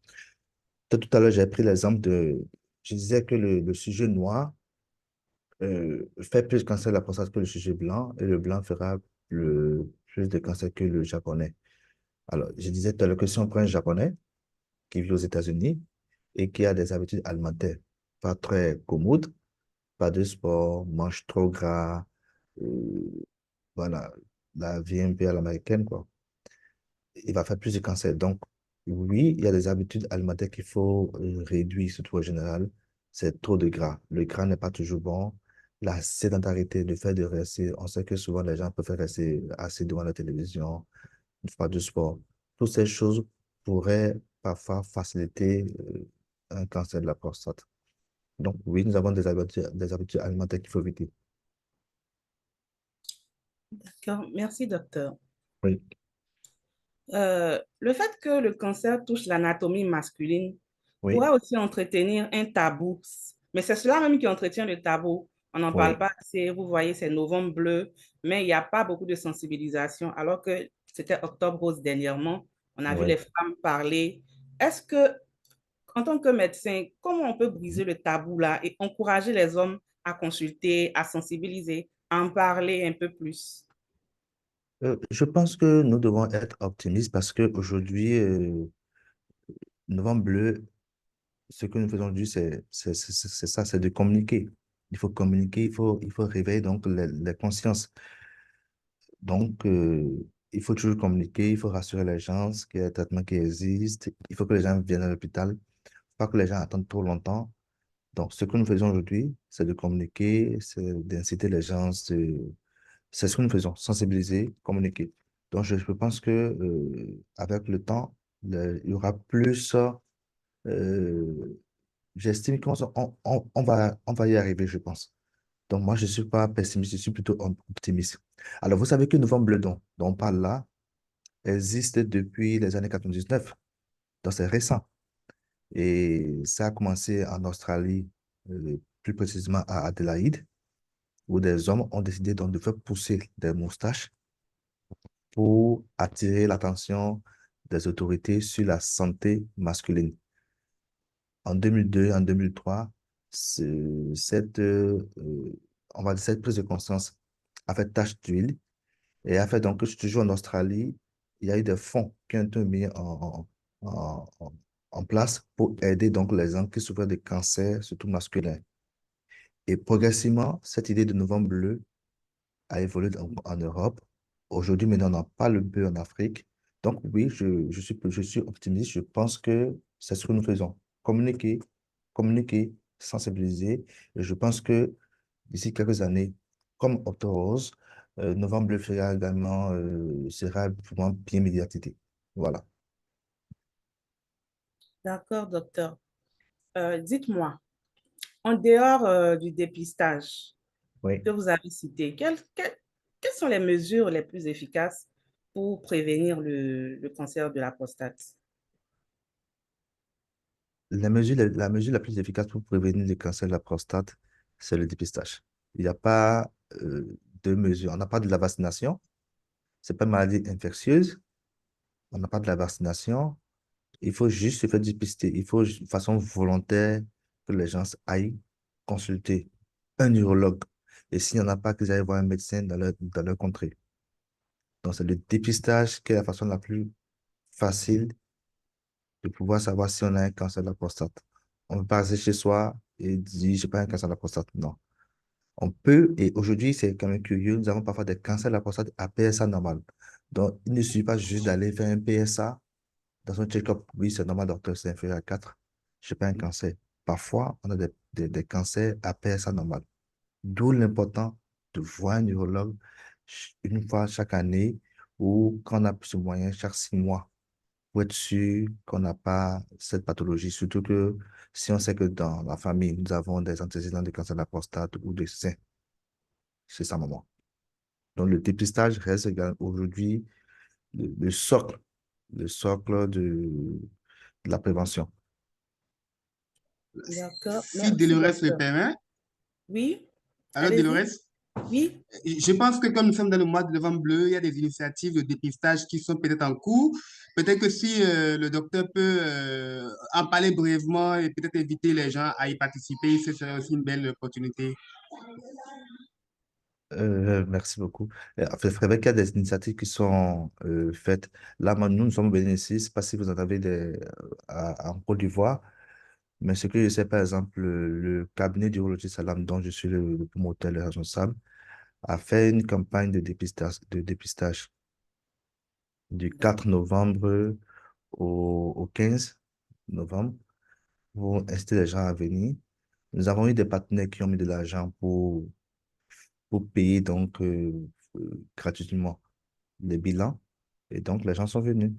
Speaker 3: Tout à l'heure, j'ai pris l'exemple je disais que le sujet noir fait plus de cancer de la prostate que le sujet blanc, et le blanc fera plus de cancer que le japonais. Alors, je disais tout à l'heure que si on prend un japonais qui vit aux États-Unis et qui a des habitudes alimentaires pas très commodes, pas de sport, mange trop gras, euh, voilà, la vie un peu à l'américaine, quoi. Il va faire plus de cancer. Donc, oui, il y a des habitudes alimentaires qu'il faut réduire, surtout en général. C'est trop de gras. Le gras n'est pas toujours bon. La sédentarité, le fait de rester, on sait que souvent les gens préfèrent rester assis devant la télévision, ne font pas de sport. Toutes ces choses pourraient parfois faciliter un cancer de la prostate. Donc, oui, nous avons des habitudes alimentaires qu'il faut éviter.
Speaker 1: D'accord, merci, docteur.
Speaker 3: Oui,
Speaker 1: Le fait que le cancer touche l'anatomie masculine
Speaker 3: oui,
Speaker 1: pourrait aussi entretenir un tabou, mais c'est cela même qui entretient le tabou. On n'en parle
Speaker 3: oui,
Speaker 1: pas assez, vous voyez, c'est novembre bleu, mais il n'y a pas beaucoup de sensibilisation, alors que c'était octobre rose dernièrement, on a vu les
Speaker 3: oui.
Speaker 1: femmes parler. Est-ce que, en tant que médecin, comment on peut briser le tabou là et encourager les hommes à consulter, à sensibiliser, à en parler un peu plus?
Speaker 3: Je pense que nous devons être optimistes parce qu'aujourd'hui, Novembre Bleu, ce que nous faisons aujourd'hui, c'est ça, c'est de communiquer. Il faut communiquer, il faut réveiller donc les consciences. Donc, il faut toujours communiquer, il faut rassurer les gens qu'il y a un traitement qui existe. Il faut que les gens viennent à l'hôpital, pas que les gens attendent trop longtemps. Donc, ce que nous faisons aujourd'hui, c'est de communiquer, c'est d'inciter les gens, c'est ce que nous faisons, sensibiliser, communiquer. Donc, je pense que avec le temps, il y aura plus, j'estime qu'on va y arriver, je pense. Donc, moi, je ne suis pas pessimiste, je suis plutôt optimiste. Alors, vous savez que Novembre Bleu dont on parle là existe depuis les années 99. Donc, c'est récent. Et ça a commencé en Australie, plus précisément à Adélaïde, où des hommes ont décidé donc de faire pousser des moustaches pour attirer l'attention des autorités sur la santé masculine. En 2002, en 2003, on va dire cette prise de conscience a fait tache d'huile et a fait donc que toujours en Australie, il y a eu des fonds qui ont été mis en place pour aider donc les gens qui souffrent de cancer, surtout masculin. Et progressivement, cette idée de Novembre Bleu a évolué en Europe. Aujourd'hui, maintenant, on n'a pas le bœuf en Afrique. Donc, oui, je suis optimiste. Je pense que c'est ce que nous faisons. Communiquer, communiquer, sensibiliser. Et je pense que d'ici quelques années, comme Octobre Rose, Novembre Bleu sera vraiment bien médiatisé. Voilà.
Speaker 1: D'accord, docteur. Dites-moi, en dehors du dépistage
Speaker 3: Oui.
Speaker 1: que vous avez cité, quelles sont les mesures les plus efficaces pour prévenir le cancer de la prostate?
Speaker 3: La mesure la plus efficace pour prévenir le cancer de la prostate, c'est le dépistage. Il n'y a pas de mesure. On n'a pas de la vaccination. C'est pas une maladie infectieuse. On n'a pas de la vaccination. Il faut juste se faire dépister. Il faut, de façon volontaire, que les gens aillent consulter un neurologue. Et s'il n'y en a pas, qu'ils aillent voir un médecin dans leur contrée. Donc, c'est le dépistage qui est la façon la plus facile de pouvoir savoir si on a un cancer de la prostate. On ne peut pas rester chez soi et dire, j'ai pas un cancer de la prostate. Non. On peut, et aujourd'hui, c'est quand même curieux, nous avons parfois des cancers de la prostate à PSA normal. Donc, il ne suffit pas juste d'aller faire un PSA dans un check-up. Oui, c'est normal, docteur, c'est inférieur à 4. Je n'ai pas un cancer. Parfois, on a des cancers à PSA normal. D'où l'important de voir un neurologue une fois chaque année ou quand on a plus de moyens, chaque 6 mois pour être sûr qu'on n'a pas cette pathologie. Surtout que si on sait que dans la famille, nous avons des antécédents de cancer de la prostate ou de sein chez sa maman. Donc, le dépistage reste aujourd'hui le socle, le socle de la prévention.
Speaker 1: D'accord,
Speaker 2: Si
Speaker 1: merci,
Speaker 2: Dolores le
Speaker 1: docteur.
Speaker 2: permet,
Speaker 1: Oui,
Speaker 2: alors
Speaker 1: allez-y.
Speaker 2: Dolores,
Speaker 1: Oui,
Speaker 2: je pense que comme nous sommes dans le mois de novembre bleu, il y a des initiatives de dépistage qui sont peut-être en cours. Peut-être que si le docteur peut en parler brièvement et peut-être inviter les gens à y participer, ce serait aussi une belle opportunité.
Speaker 3: Merci beaucoup. C'est vrai qu'il y a des initiatives qui sont faites. Là, nous sommes au Bénin ici. Je ne sais pas si vous en avez en Côte d'Ivoire, mais ce que je sais, par exemple, le cabinet d'urologie Salam, dont je suis le promoteur, le responsable, a fait une campagne de dépistage du 4 novembre au 15 novembre pour inciter les gens à venir. Nous avons eu des partenaires qui ont mis de l'argent pour payer donc gratuitement les bilans. Et donc, les gens sont venus.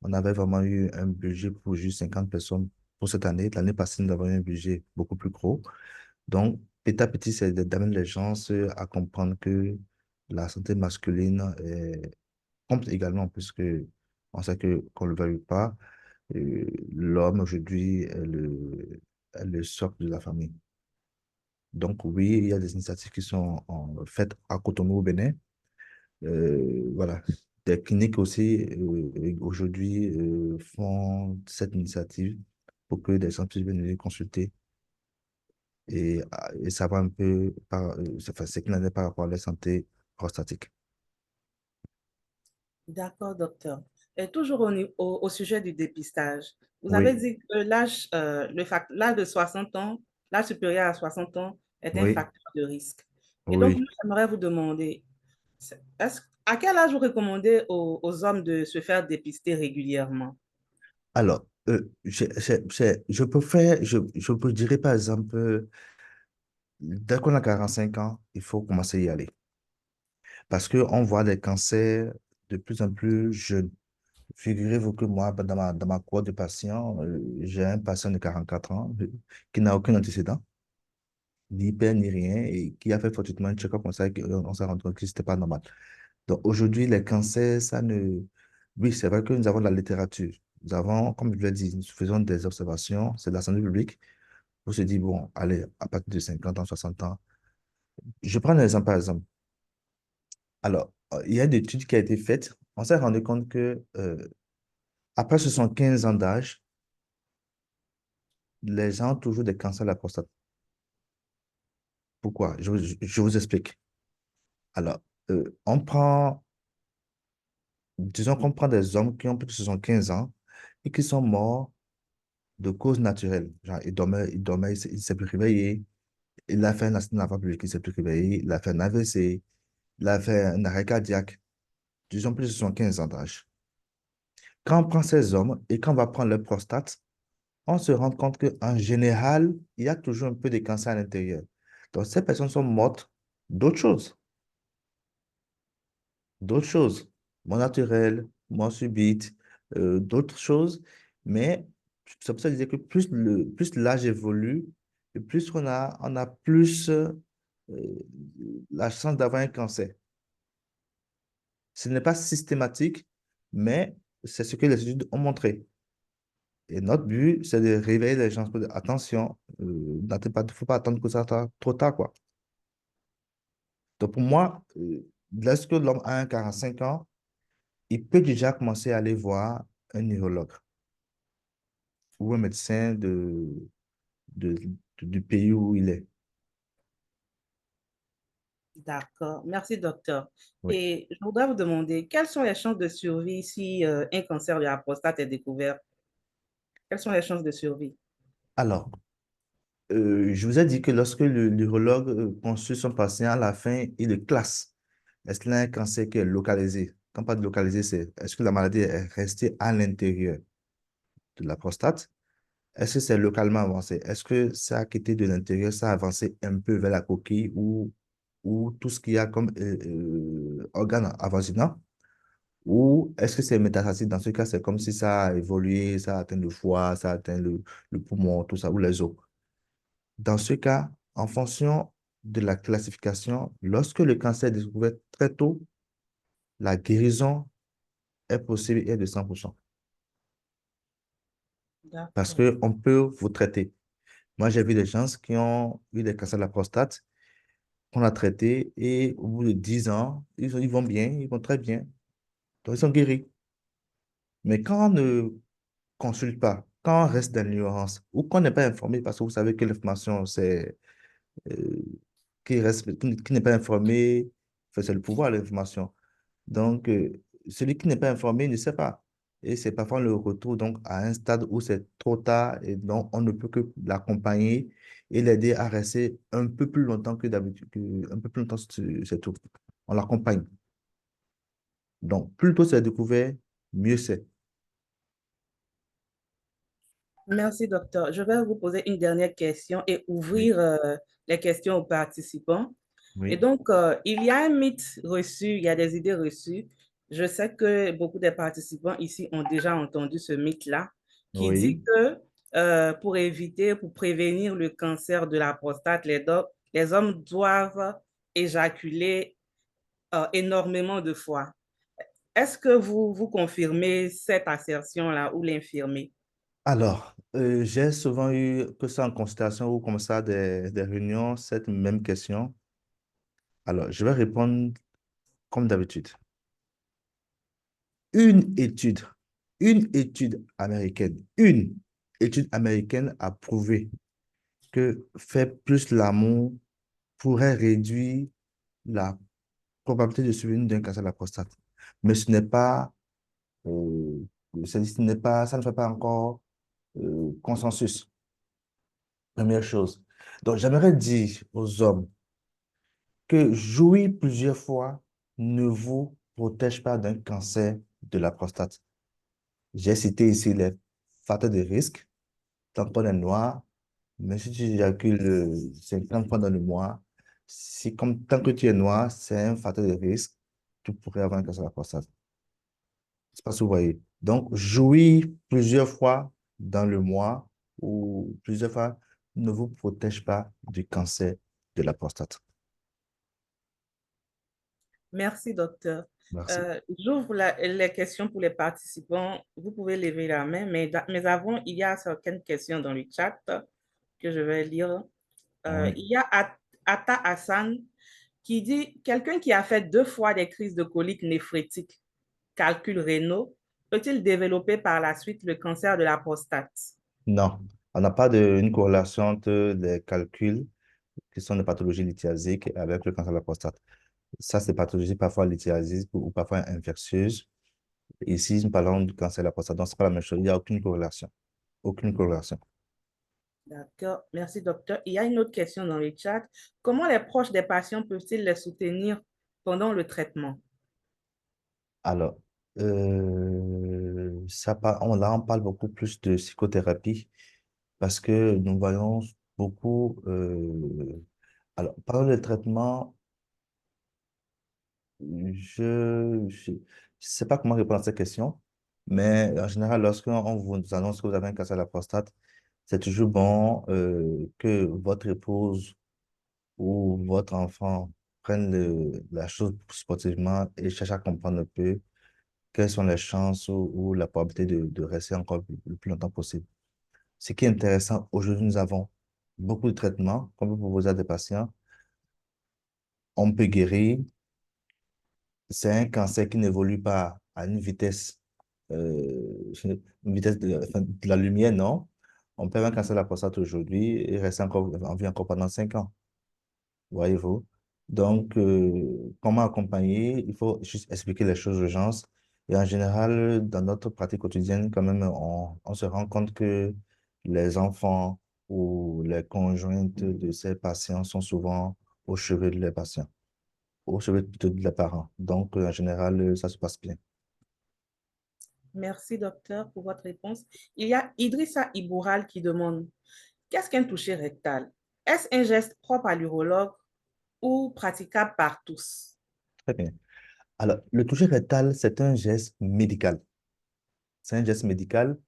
Speaker 3: On avait vraiment eu un budget pour juste 50 personnes pour cette année. L'année passée, nous avons eu un budget beaucoup plus gros. Donc, petit à petit, c'est d'amener les gens à comprendre que la santé masculine compte également, puisque on sait que, qu'on ne le veuille pas, l'homme aujourd'hui est le socle de la famille. Donc, oui, il y a des initiatives qui sont faites à Cotonou au Bénin. Voilà. Des cliniques aussi, aujourd'hui, font cette initiative pour que des gens puissent venir les consulter et savoir un peu enfin, ce qu'il en est par rapport à la santé prostatique.
Speaker 1: d'accord, docteur. Et toujours au sujet du dépistage, vous avez
Speaker 3: Oui,
Speaker 1: dit que l'âge de 60 ans, l'âge supérieur à 60 ans est un
Speaker 3: oui,
Speaker 1: facteur de risque. Et donc, moi,
Speaker 3: oui.
Speaker 1: j'aimerais vous demander, à quel âge vous recommandez aux hommes de se faire dépister régulièrement?
Speaker 3: Alors, je peux dire par exemple, dès qu'on a 45 ans, il faut commencer à y aller. Parce qu'on voit des cancers de plus en plus jeunes. Figurez-vous que moi, dans ma cohorte de patients, j'ai un patient de 44 ans qui n'a aucun antécédent, ni père ni rien, et qui a fait fortuitement un check-up comme ça, et on s'est rendu compte que ce n'était pas normal. Donc aujourd'hui, les cancers, ça ne... Oui, c'est vrai que nous avons de la littérature. Nous avons, comme je l'ai dit, nous faisons des observations, c'est de la santé publique. On se dit, bon, allez, à partir de 50 ans, 60 ans. Je prends un exemple, par exemple. Alors, il y a une étude qui a été faite. On s'est rendu compte que après 75 ans d'âge, les gens ont toujours des cancers de la prostate. Pourquoi? Je vous explique. Alors, on prend, disons qu'on prend des hommes qui ont plus de 75 ans et qui sont morts de causes naturelles. Genre, il s'est plus réveillé, il a fait un accident avant public, il s'est plus réveillé, il a fait un AVC, il a fait un arrêt cardiaque, disons plus de 75 ans d'âge. Quand on prend ces hommes et qu'on va prendre leur prostate, on se rend compte qu'en général, il y a toujours un peu de cancer à l'intérieur. Donc, ces personnes sont mortes d'autres choses. D'autres choses, mort naturelle, mort subite, d'autres choses. Mais c'est pour ça que je disais que plus l'âge évolue, et plus on a plus la chance d'avoir un cancer. Ce n'est pas systématique, mais c'est ce que les études ont montré. Et notre but, c'est de réveiller les gens. Attention, il ne faut pas attendre que ça soit trop tard, quoi. Donc, pour moi, lorsque l'homme a un 45 ans, il peut déjà commencer à aller voir un neurologue ou un médecin de- du pays où il est.
Speaker 1: D'accord. Merci, docteur.
Speaker 3: Oui.
Speaker 1: Et je voudrais vous demander, quelles sont les chances de survie si un cancer de la prostate est découvert? Quelles sont les chances de survie?
Speaker 3: Alors, je vous ai dit que lorsque le l'urologue consulte son patient, à la fin, il le classe. Est-ce qu'il a un cancer qui est localisé? Quand on parle de localisé, c'est est-ce que la maladie est restée à l'intérieur de la prostate? Est-ce que c'est localement avancé? Est-ce que ça a quitté de l'intérieur, ça a avancé un peu vers la coquille ou tout ce qu'il y a comme organe avoisinant? Ou est-ce que c'est métastatique? Dans ce cas, c'est comme si ça a évolué, ça a atteint le foie, ça a atteint le poumon, tout ça, ou les os. Dans ce cas, en fonction de la classification, lorsque le cancer est découvert très tôt, la guérison est possible et est de 100%. Parce
Speaker 1: D'accord.
Speaker 3: qu'on peut vous traiter. Moi, j'ai vu des gens qui ont eu des cancers de la prostate, qu'on a traité et au bout de 10 ans, ils vont bien, ils vont très bien. Donc, ils sont guéris. Mais quand on ne consulte pas, quand on reste dans l'ignorance ou qu'on n'est pas informé, parce que vous savez que l'information, c'est euh, qui n'est pas informé, enfin, c'est le pouvoir de l'information. Donc, celui qui n'est pas informé ne sait pas. Et c'est parfois le retour donc, à un stade où c'est trop tard et donc on ne peut que l'accompagner et l'aider à rester un peu plus longtemps que d'habitude, un peu plus longtemps, c'est tout. On l'accompagne. Donc, plus tôt c'est découvert, mieux c'est.
Speaker 1: Merci, docteur. Je vais vous poser une dernière question et
Speaker 3: Oui.
Speaker 1: ouvrir les questions aux participants. Et
Speaker 3: Oui.
Speaker 1: donc, il y a un mythe reçu, il y a des idées reçues. Je sais que beaucoup des participants ici ont déjà entendu ce mythe-là, qui dit
Speaker 3: Oui.
Speaker 1: que pour éviter, pour prévenir le cancer de la prostate, les hommes doivent éjaculer énormément de fois. Est-ce que vous confirmez cette assertion-là ou l'infirmez?
Speaker 3: Alors, j'ai souvent eu que ça en consultation ou comme ça des réunions, cette même question. Alors, je vais répondre comme d'habitude. Une étude, une une étude américaine a prouvé que faire plus l'amour pourrait réduire la probabilité de survenue d'un cancer de la prostate. Mais ce n'est pas, euh, ce n'est pas, ça ne fait pas encore consensus. Première chose. Donc, j'aimerais dire aux hommes que jouir plusieurs fois ne vous protège pas d'un cancer de la prostate. J'ai cité ici les facteurs de risque. Tampon est noir, mais si tu éjacules 50 fois dans le mois, si comme tant que tu es noir, c'est un facteur de risque, tu pourrais avoir un cancer de la prostate. Je sais pas si vous voyez. Donc, jouir plusieurs fois dans le mois ou plusieurs fois ne vous protège pas du cancer de la prostate.
Speaker 1: Merci, docteur.
Speaker 3: Merci.
Speaker 1: J'ouvre les questions pour les participants. Vous pouvez lever la main, mais avant, il y a certaines questions dans le chat que je vais lire.
Speaker 3: Oui.
Speaker 1: Il y a Atta Hassan qui dit, quelqu'un qui a fait 2 fois des crises de colique néphrétique, calcul rénaux, peut-il développer par la suite le cancer de la prostate?
Speaker 3: Non, on n'a pas une corrélation entre les calculs qui sont des pathologies lithiasiques avec le cancer de la prostate. Ça, c'est pathologie parfois lithiasique ou parfois infectieuse. Ici, nous parlons du cancer de la prostate. Donc, ce n'est pas la même chose. Il n'y a aucune corrélation. Aucune corrélation.
Speaker 1: D'accord, merci docteur. Il y a une autre question dans le chat. Comment les proches des patients peuvent-ils les soutenir pendant le traitement?
Speaker 3: Alors, là, on parle beaucoup plus de psychothérapie parce que nous voyons beaucoup. Alors, par le traitement, je ne sais pas comment répondre à cette question, mais en général, lorsqu'on vous annonce que vous avez un cancer de la prostate, c'est toujours bon que votre épouse ou votre enfant prenne la chose sportivement et cherche à comprendre un peu quelles sont les chances ou la probabilité de rester encore le plus longtemps possible. Ce qui est intéressant, aujourd'hui, nous avons beaucoup de traitements qu'on peut proposer à des patients. On peut guérir. C'est un cancer qui n'évolue pas à une vitesse enfin, de la lumière, non. On peut avoir un cancer de la prostate aujourd'hui et rester encore en vie encore pendant 5 ans, voyez-vous. Donc, comment accompagner? Il faut juste expliquer les choses aux gens. Et en général, dans notre pratique quotidienne, quand même, on se rend compte que les enfants ou les conjointes de ces patients sont souvent au chevet de les patients, au chevet de leurs parents. Donc, en général, ça se passe bien.
Speaker 1: Merci, docteur, pour votre réponse. Il y a Idrissa Iboural qui demande, qu'est-ce qu'un toucher rectal? Est-ce un geste propre à l'urologue ou praticable par tous?
Speaker 3: Très bien. Alors, le toucher rectal, c'est un geste médical. C'est un geste médical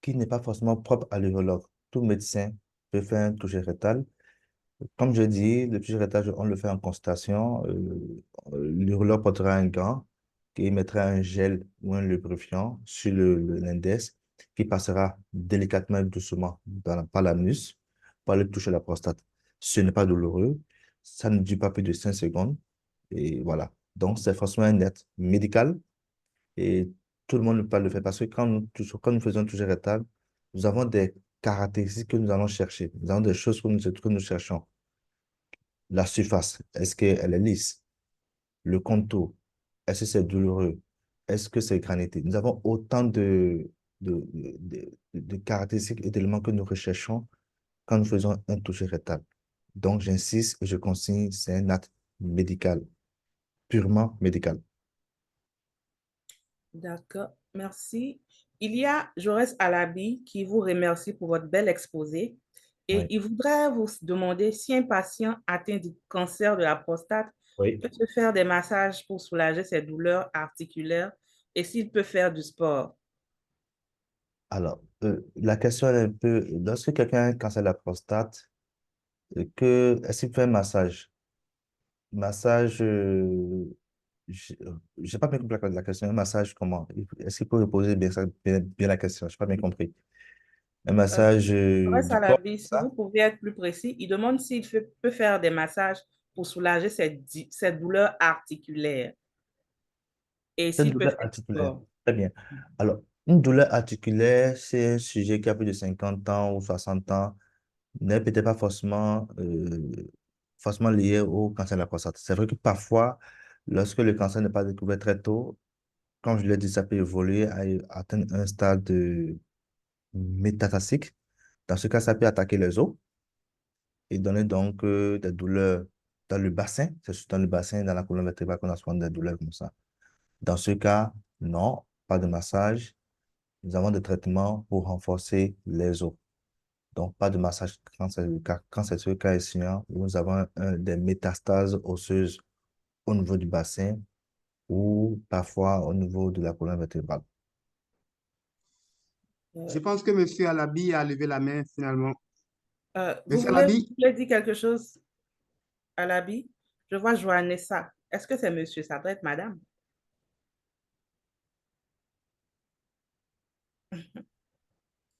Speaker 3: qui n'est pas forcément propre à l'urologue. Tout médecin peut faire un toucher rectal. Comme je dis, le toucher rectal, on le fait en consultation. L'urologue portera un gant qui mettra un gel ou un lubrifiant sur l'index qui passera délicatement et doucement par l'anus pour aller toucher la prostate. Ce n'est pas douloureux. Ça ne dure pas plus de 5 secondes. Et voilà. Donc, c'est forcément un acte médical et tout le monde ne peut pas le faire parce que quand nous faisons un toucher rectal, nous avons des caractéristiques que nous allons chercher. Nous avons des choses que nous cherchons. La surface, est-ce qu'elle est lisse? Le contour, est-ce que c'est douloureux? Est-ce que c'est granité? Nous avons autant de caractéristiques et d'éléments que nous recherchons quand nous faisons un toucher rectal. Donc, j'insiste et je consigne, c'est un acte médical, purement médical.
Speaker 1: D'accord, merci. Il y a Jaurès Alabi qui vous remercie pour votre bel exposé et
Speaker 3: Oui.
Speaker 1: il voudrait vous demander si un patient atteint du cancer de la prostate
Speaker 3: Oui.
Speaker 1: peut se faire des massages pour soulager ses douleurs articulaires et s'il peut faire du sport.
Speaker 3: Alors, la question est un peu, lorsque quelqu'un a un cancer de la prostate, est-ce qu'il fait un massage? Massage, je n'ai pas bien compris la question. Un massage, comment? Est-ce qu'il peut reposer bien la question? Je n'ai pas bien compris. Un
Speaker 1: Euh,
Speaker 3: massage
Speaker 1: Jaurès
Speaker 3: du corps,
Speaker 1: Alabi,
Speaker 3: c'est
Speaker 1: si vous
Speaker 3: ça?
Speaker 1: pouvez être plus précis, il demande s'il peut faire des massages pour soulager ses douleurs articulaires et
Speaker 3: C'est une
Speaker 1: s'il peut
Speaker 3: douleur
Speaker 1: faire du
Speaker 3: articulaire.
Speaker 1: sport.
Speaker 3: Très bien. Alors, une douleur articulaire, c'est un sujet qui a plus de 50 ans ou 60 ans, n'est peut-être pas forcément lié au cancer de la prostate. C'est vrai que parfois, lorsque le cancer n'est pas découvert très tôt, comme je l'ai dit, ça peut évoluer à atteindre un stade métastatique. Dans ce cas, ça peut attaquer les os et donner donc des douleurs dans le bassin. C'est surtout dans le bassin, dans la colonne vertébrale qu'on a souvent des douleurs comme ça. Dans ce cas, non, pas de massage. Nous avons des traitements pour renforcer les os. Donc, pas de massage quand c'est le cas. Quand c'est ce cas ici, hein, où nous avons des métastases osseuses au niveau du bassin ou parfois au niveau de la colonne vertébrale.
Speaker 2: Je pense que M. Alabi a levé la main finalement.
Speaker 1: Vous
Speaker 2: Monsieur
Speaker 1: voulez, vous
Speaker 2: Alabi,
Speaker 1: voulez dire quelque chose, Alabi? Je vois Joannessa. Est-ce que c'est monsieur? Ça doit être madame.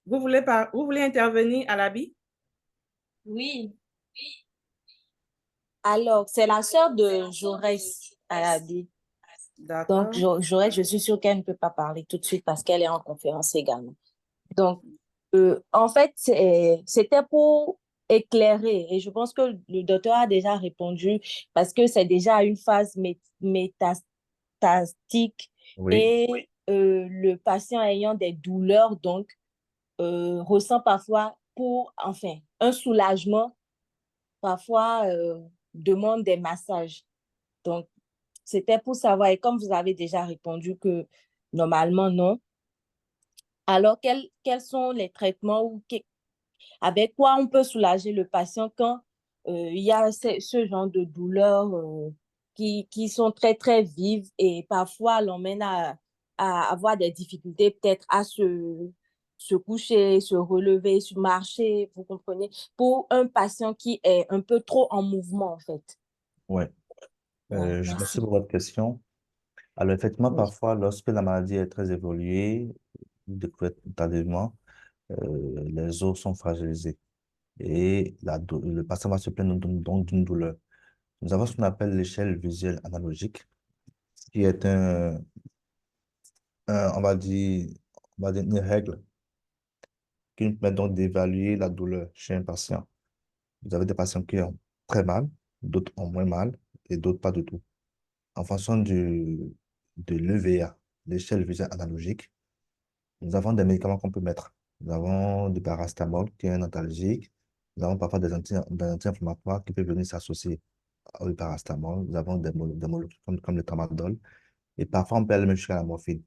Speaker 1: Vous voulez intervenir, Alabi?
Speaker 6: Oui, alors c'est la sœur de Jaurès Alabi. Donc,
Speaker 1: D'accord.
Speaker 6: Jaurès, je suis sûre qu'elle ne peut pas parler tout de suite parce qu'elle est en conférence également. Donc, en fait, c'était pour éclairer et je pense que le docteur a déjà répondu parce que c'est déjà une phase métastatique
Speaker 3: Oui,
Speaker 6: et le patient ayant des douleurs, donc, ressent parfois un soulagement, parfois demande des massages. Donc, c'était pour savoir, et comme vous avez déjà répondu que normalement non, alors quels sont les traitements ou avec quoi on peut soulager le patient quand il y a ce genre de douleurs qui sont très, très vives et parfois l'emmènent à avoir des difficultés peut-être à se coucher, se relever, se marcher, vous comprenez, pour un patient qui est un peu trop en mouvement en fait.
Speaker 3: oui.
Speaker 6: Voilà,
Speaker 3: Je remercie
Speaker 6: merci.
Speaker 3: pour votre question. Alors, effectivement,
Speaker 1: Oui.
Speaker 3: parfois, lorsque la maladie est très évoluée, découverte tardivement, les os sont fragilisés et le patient va se plaindre donc d'une douleur. Nous avons ce qu'on appelle l'échelle visuelle analogique, qui est on va dire une règle qui nous permet donc d'évaluer la douleur chez un patient. Vous avez des patients qui ont très mal, d'autres ont moins mal et d'autres pas du tout. En fonction de l'EVA, l'échelle visuelle analogique, nous avons des médicaments qu'on peut mettre. Nous avons du paracétamol qui est un antalgique. Nous avons parfois des anti-inflammatoires qui peuvent venir s'associer au paracétamol. Nous avons des molécules comme le tramadol. Et parfois, on peut aller même jusqu'à la morphine.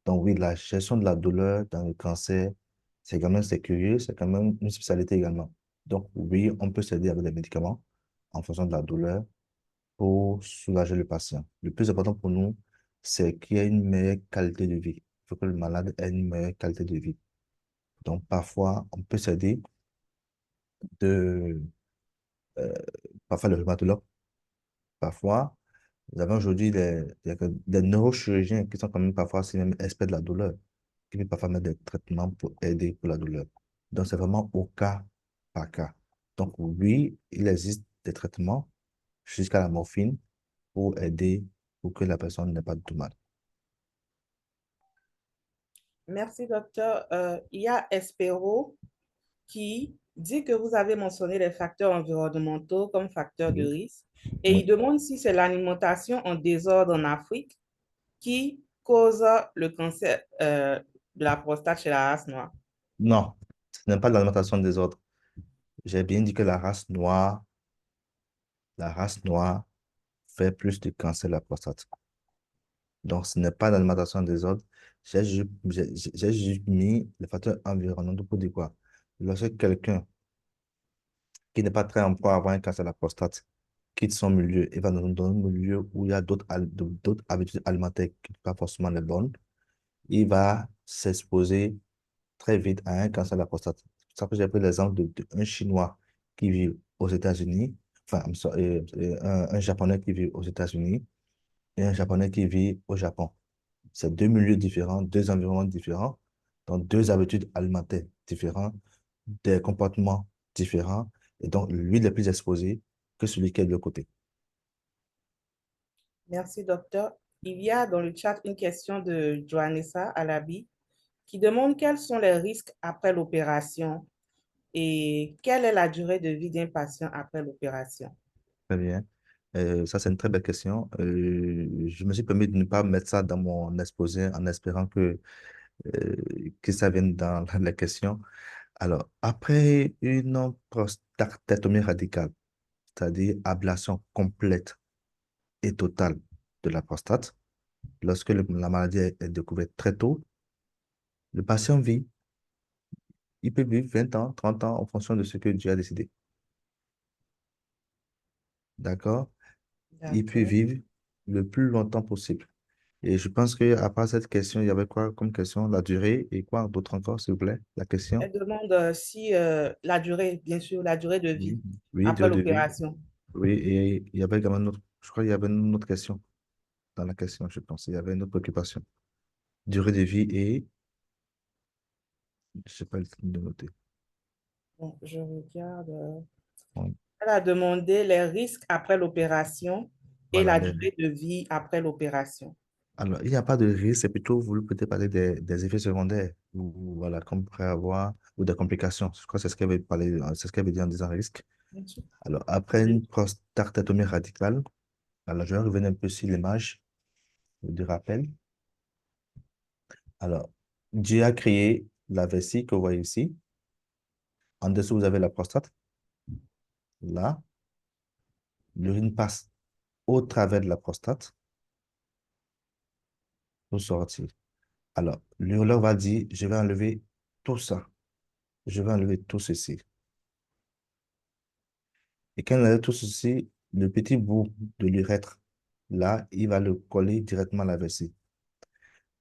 Speaker 3: Donc oui, la gestion de la douleur dans le cancer, c'est curieux, c'est quand même une spécialité également. Donc oui, on peut s'aider avec des médicaments en fonction de la douleur pour soulager le patient. Le plus important pour nous, c'est qu'il y ait une meilleure qualité de vie. Il faut que le malade ait une meilleure qualité de vie. Donc parfois, on peut s'aider de, euh, parfois le rhumatologue, parfois, nous avons aujourd'hui des neurochirurgiens qui sont quand même parfois aussi même experts de la douleur, qui peuvent parfois mettre des traitements pour aider pour la douleur. Donc, c'est vraiment au cas par cas. Donc, oui, il existe des traitements jusqu'à la morphine pour aider pour que la personne n'ait pas de tout mal.
Speaker 1: Merci, docteur. Il y a Espero qui dit que vous avez mentionné les facteurs environnementaux comme facteurs de
Speaker 3: Oui.
Speaker 1: risque et il
Speaker 3: Oui.
Speaker 1: demande si c'est l'alimentation en désordre en Afrique qui cause le cancer de la prostate chez la race noire.
Speaker 3: Non, ce n'est pas de l'alimentation des autres. J'ai bien dit que la race noire fait plus de cancer de la prostate. Donc, ce n'est pas l'alimentation des autres. J'ai juste mis les facteurs environnementaux pour dire quoi? Lorsque quelqu'un qui n'est pas très en proie à avoir un cancer de la prostate quitte son milieu et va dans un milieu où il y a d'autres habitudes alimentaires qui ne sont pas forcément les bonnes, il va s'exposer très vite à un cancer de la prostate. C'est pour ça que j'ai pris l'exemple d'un Chinois qui vit aux États-Unis, enfin, un Japonais qui vit aux États-Unis et un Japonais qui vit au Japon. C'est deux milieux différents, deux environnements différents, donc deux habitudes alimentaires différentes, des comportements différents, et donc lui il est plus exposé que celui qui est de l'autre côté.
Speaker 1: Merci, docteur. Il y a dans le chat une question de Joannessa Alabi qui demande quels sont les risques après l'opération et quelle est la durée de vie d'un patient après l'opération.
Speaker 3: Très bien. Ça, c'est une très belle question. Je me suis permis de ne pas mettre ça dans mon exposé en espérant euh, que ça vienne dans la question. Alors, après une prostatectomie radicale, c'est-à-dire ablation complète et totale de la prostate, lorsque la maladie est découverte très tôt, le patient vit, il peut vivre 20 ans, 30 ans en fonction de ce que Dieu a décidé. D'accord? Il peut
Speaker 1: D'accord.
Speaker 3: vivre le plus longtemps possible. Et je pense qu'à part cette question, il y avait quoi comme question? La durée et quoi d'autre encore, s'il vous plaît? La question?
Speaker 1: Elle demande si la durée, bien sûr, la durée de vie
Speaker 3: Oui, oui,
Speaker 1: après
Speaker 3: durée de vie.
Speaker 1: l'opération.
Speaker 3: Oui, et il y avait également une autre, je crois qu'il y avait une autre question dans la question, je pense. Il y avait une autre préoccupation. Durée de vie et, je sais pas le temps de noter.
Speaker 1: Bon, je regarde.
Speaker 3: Oui.
Speaker 1: Elle a demandé les risques après l'opération et
Speaker 3: Voilà.
Speaker 1: la durée de vie après l'opération.
Speaker 3: Alors, il n'y a pas de risque, c'est plutôt, vous peut-être parler des effets secondaires, voilà, qu'on pourrait avoir, ou des complications. Je crois que c'est ce qu'elle veut parler, c'est ce qu'elle veut dire en disant risque.
Speaker 1: Bien sûr.
Speaker 3: Alors, après une prostatectomie radicale, alors je vais revenir un peu sur l'image de rappel. Alors, Dieu a créé la vessie que vous voyez ici. En dessous, vous avez la prostate. Là, l'urine passe au travers de la prostate pour sortir. Alors, l'urologue va dire, je vais enlever tout ça. Je vais enlever tout ceci. Et quand il enlève tout ceci, le petit bout de l'urètre, là, il va le coller directement à la vessie.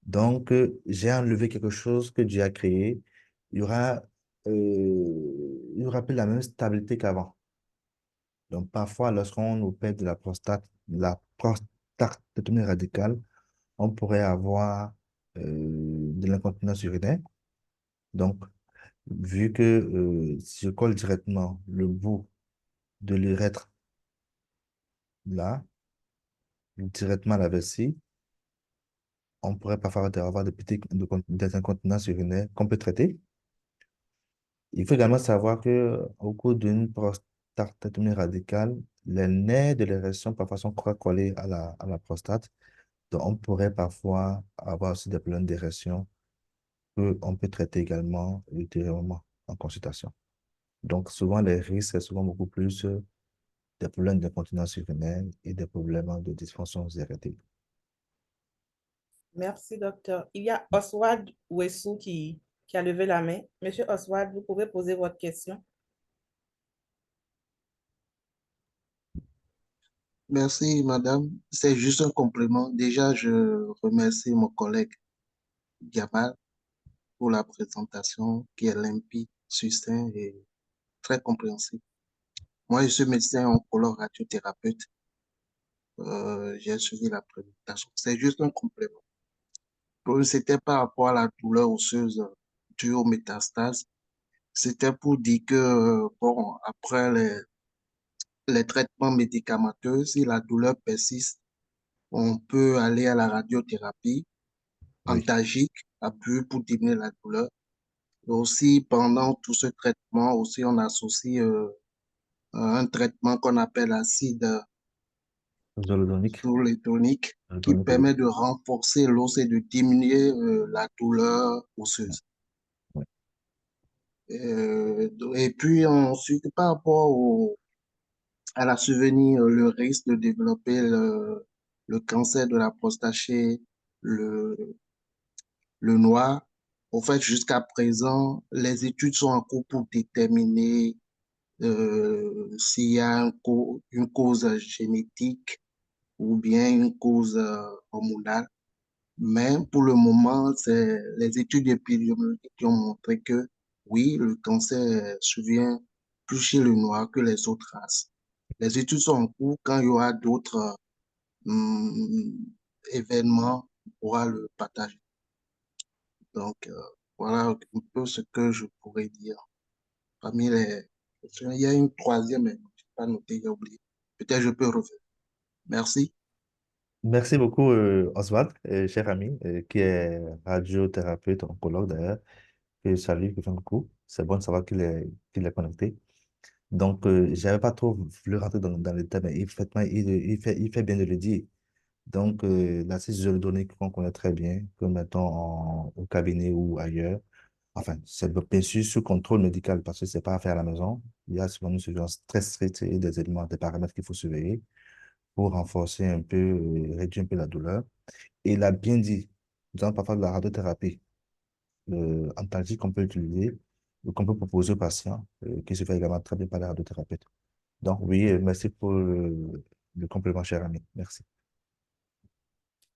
Speaker 3: Donc, j'ai enlevé quelque chose que Dieu a créé. Il y aura, il y aura plus la même stabilité qu'avant. Donc, parfois, lorsqu'on opère de la prostatectomie radicale, on pourrait avoir de l'incontinence urinaire. Donc, vu que si je colle directement le bout de l'urètre là, directement à la vessie, on pourrait parfois avoir des incontinences urinaires qu'on peut traiter. Il faut également savoir que au cours d'une prostatectomie radicale, les nerfs de l'érection parfois sont collés à la prostate. Donc, on pourrait parfois avoir aussi des problèmes d'érection qu'on peut traiter également ultérieurement en consultation. Donc, souvent, les risques, c'est souvent beaucoup plus des problèmes d'incontinence urinaire et des problèmes de dysfonction érectile.
Speaker 1: Merci, docteur. Il y a Oswald Wessou qui a levé la main. Monsieur Oswald, vous pouvez poser votre question.
Speaker 7: Merci, madame. C'est juste un complément. Déjà, je remercie mon collègue Gamal pour la présentation qui est limpide, succincte et très compréhensible. Moi, je suis médecin oncologue radiothérapeute. J'ai suivi la présentation. C'est juste un complément. Donc, c'était par rapport à la douleur osseuse due aux métastases. C'était pour dire que, bon, après les traitements médicamenteux, si la douleur persiste, on peut aller à la radiothérapie
Speaker 3: Oui,
Speaker 7: antalgique à but pour diminuer la douleur. Et aussi, pendant tout ce traitement, aussi, on associe un traitement qu'on appelle acide
Speaker 3: zolodonique,
Speaker 7: zoledronique qui
Speaker 3: zolodonique, oui.
Speaker 7: permet de renforcer l'os et de diminuer la douleur osseuse.
Speaker 3: Oui.
Speaker 7: Et puis ensuite, par rapport à la survenue, le risque de développer le cancer de la prostate chez le, le noir, au fait, jusqu'à présent, les études sont en cours pour déterminer s'il y a une cause génétique ou bien une cause hormonale. Mais pour le moment, c'est les études épidémiologiques qui ont montré que oui, le cancer survient plus chez le noir que les autres races. Les études sont en cours. Quand il y aura d'autres hum, événements, on pourra le partager. Donc, voilà un peu ce que je pourrais dire. Parmi les... Il y a une troisième, mais je n'ai pas noté, j'ai oublié. Peut-être je peux revenir. Merci.
Speaker 3: Merci beaucoup, Oswald, cher ami, qui est radiothérapeute, oncologue d'ailleurs, que je salue, qui fait un coucou. C'est bon de savoir qu'il est connecté. Donc, j'avais pas trop voulu rentrer dans le thème, mais effectivement, il fait bien de le dire. Donc, l'acide isolédonique qu'on connaît très bien, que mettons au cabinet ou ailleurs, enfin, c'est bien sûr sous contrôle médical parce que c'est pas à faire à la maison. Il y a souvent une surveillance très stricte et des éléments, des paramètres qu'il faut surveiller pour renforcer un peu, réduire un peu la douleur. Et il a bien dit, nous avons parfois de la radiothérapie antalgique qu'on peut utiliser, ou qu'on peut proposer aux patients, qui se fait également très bien par les radiothérapeutes. Donc, oui, merci pour le complément, cher ami. Merci.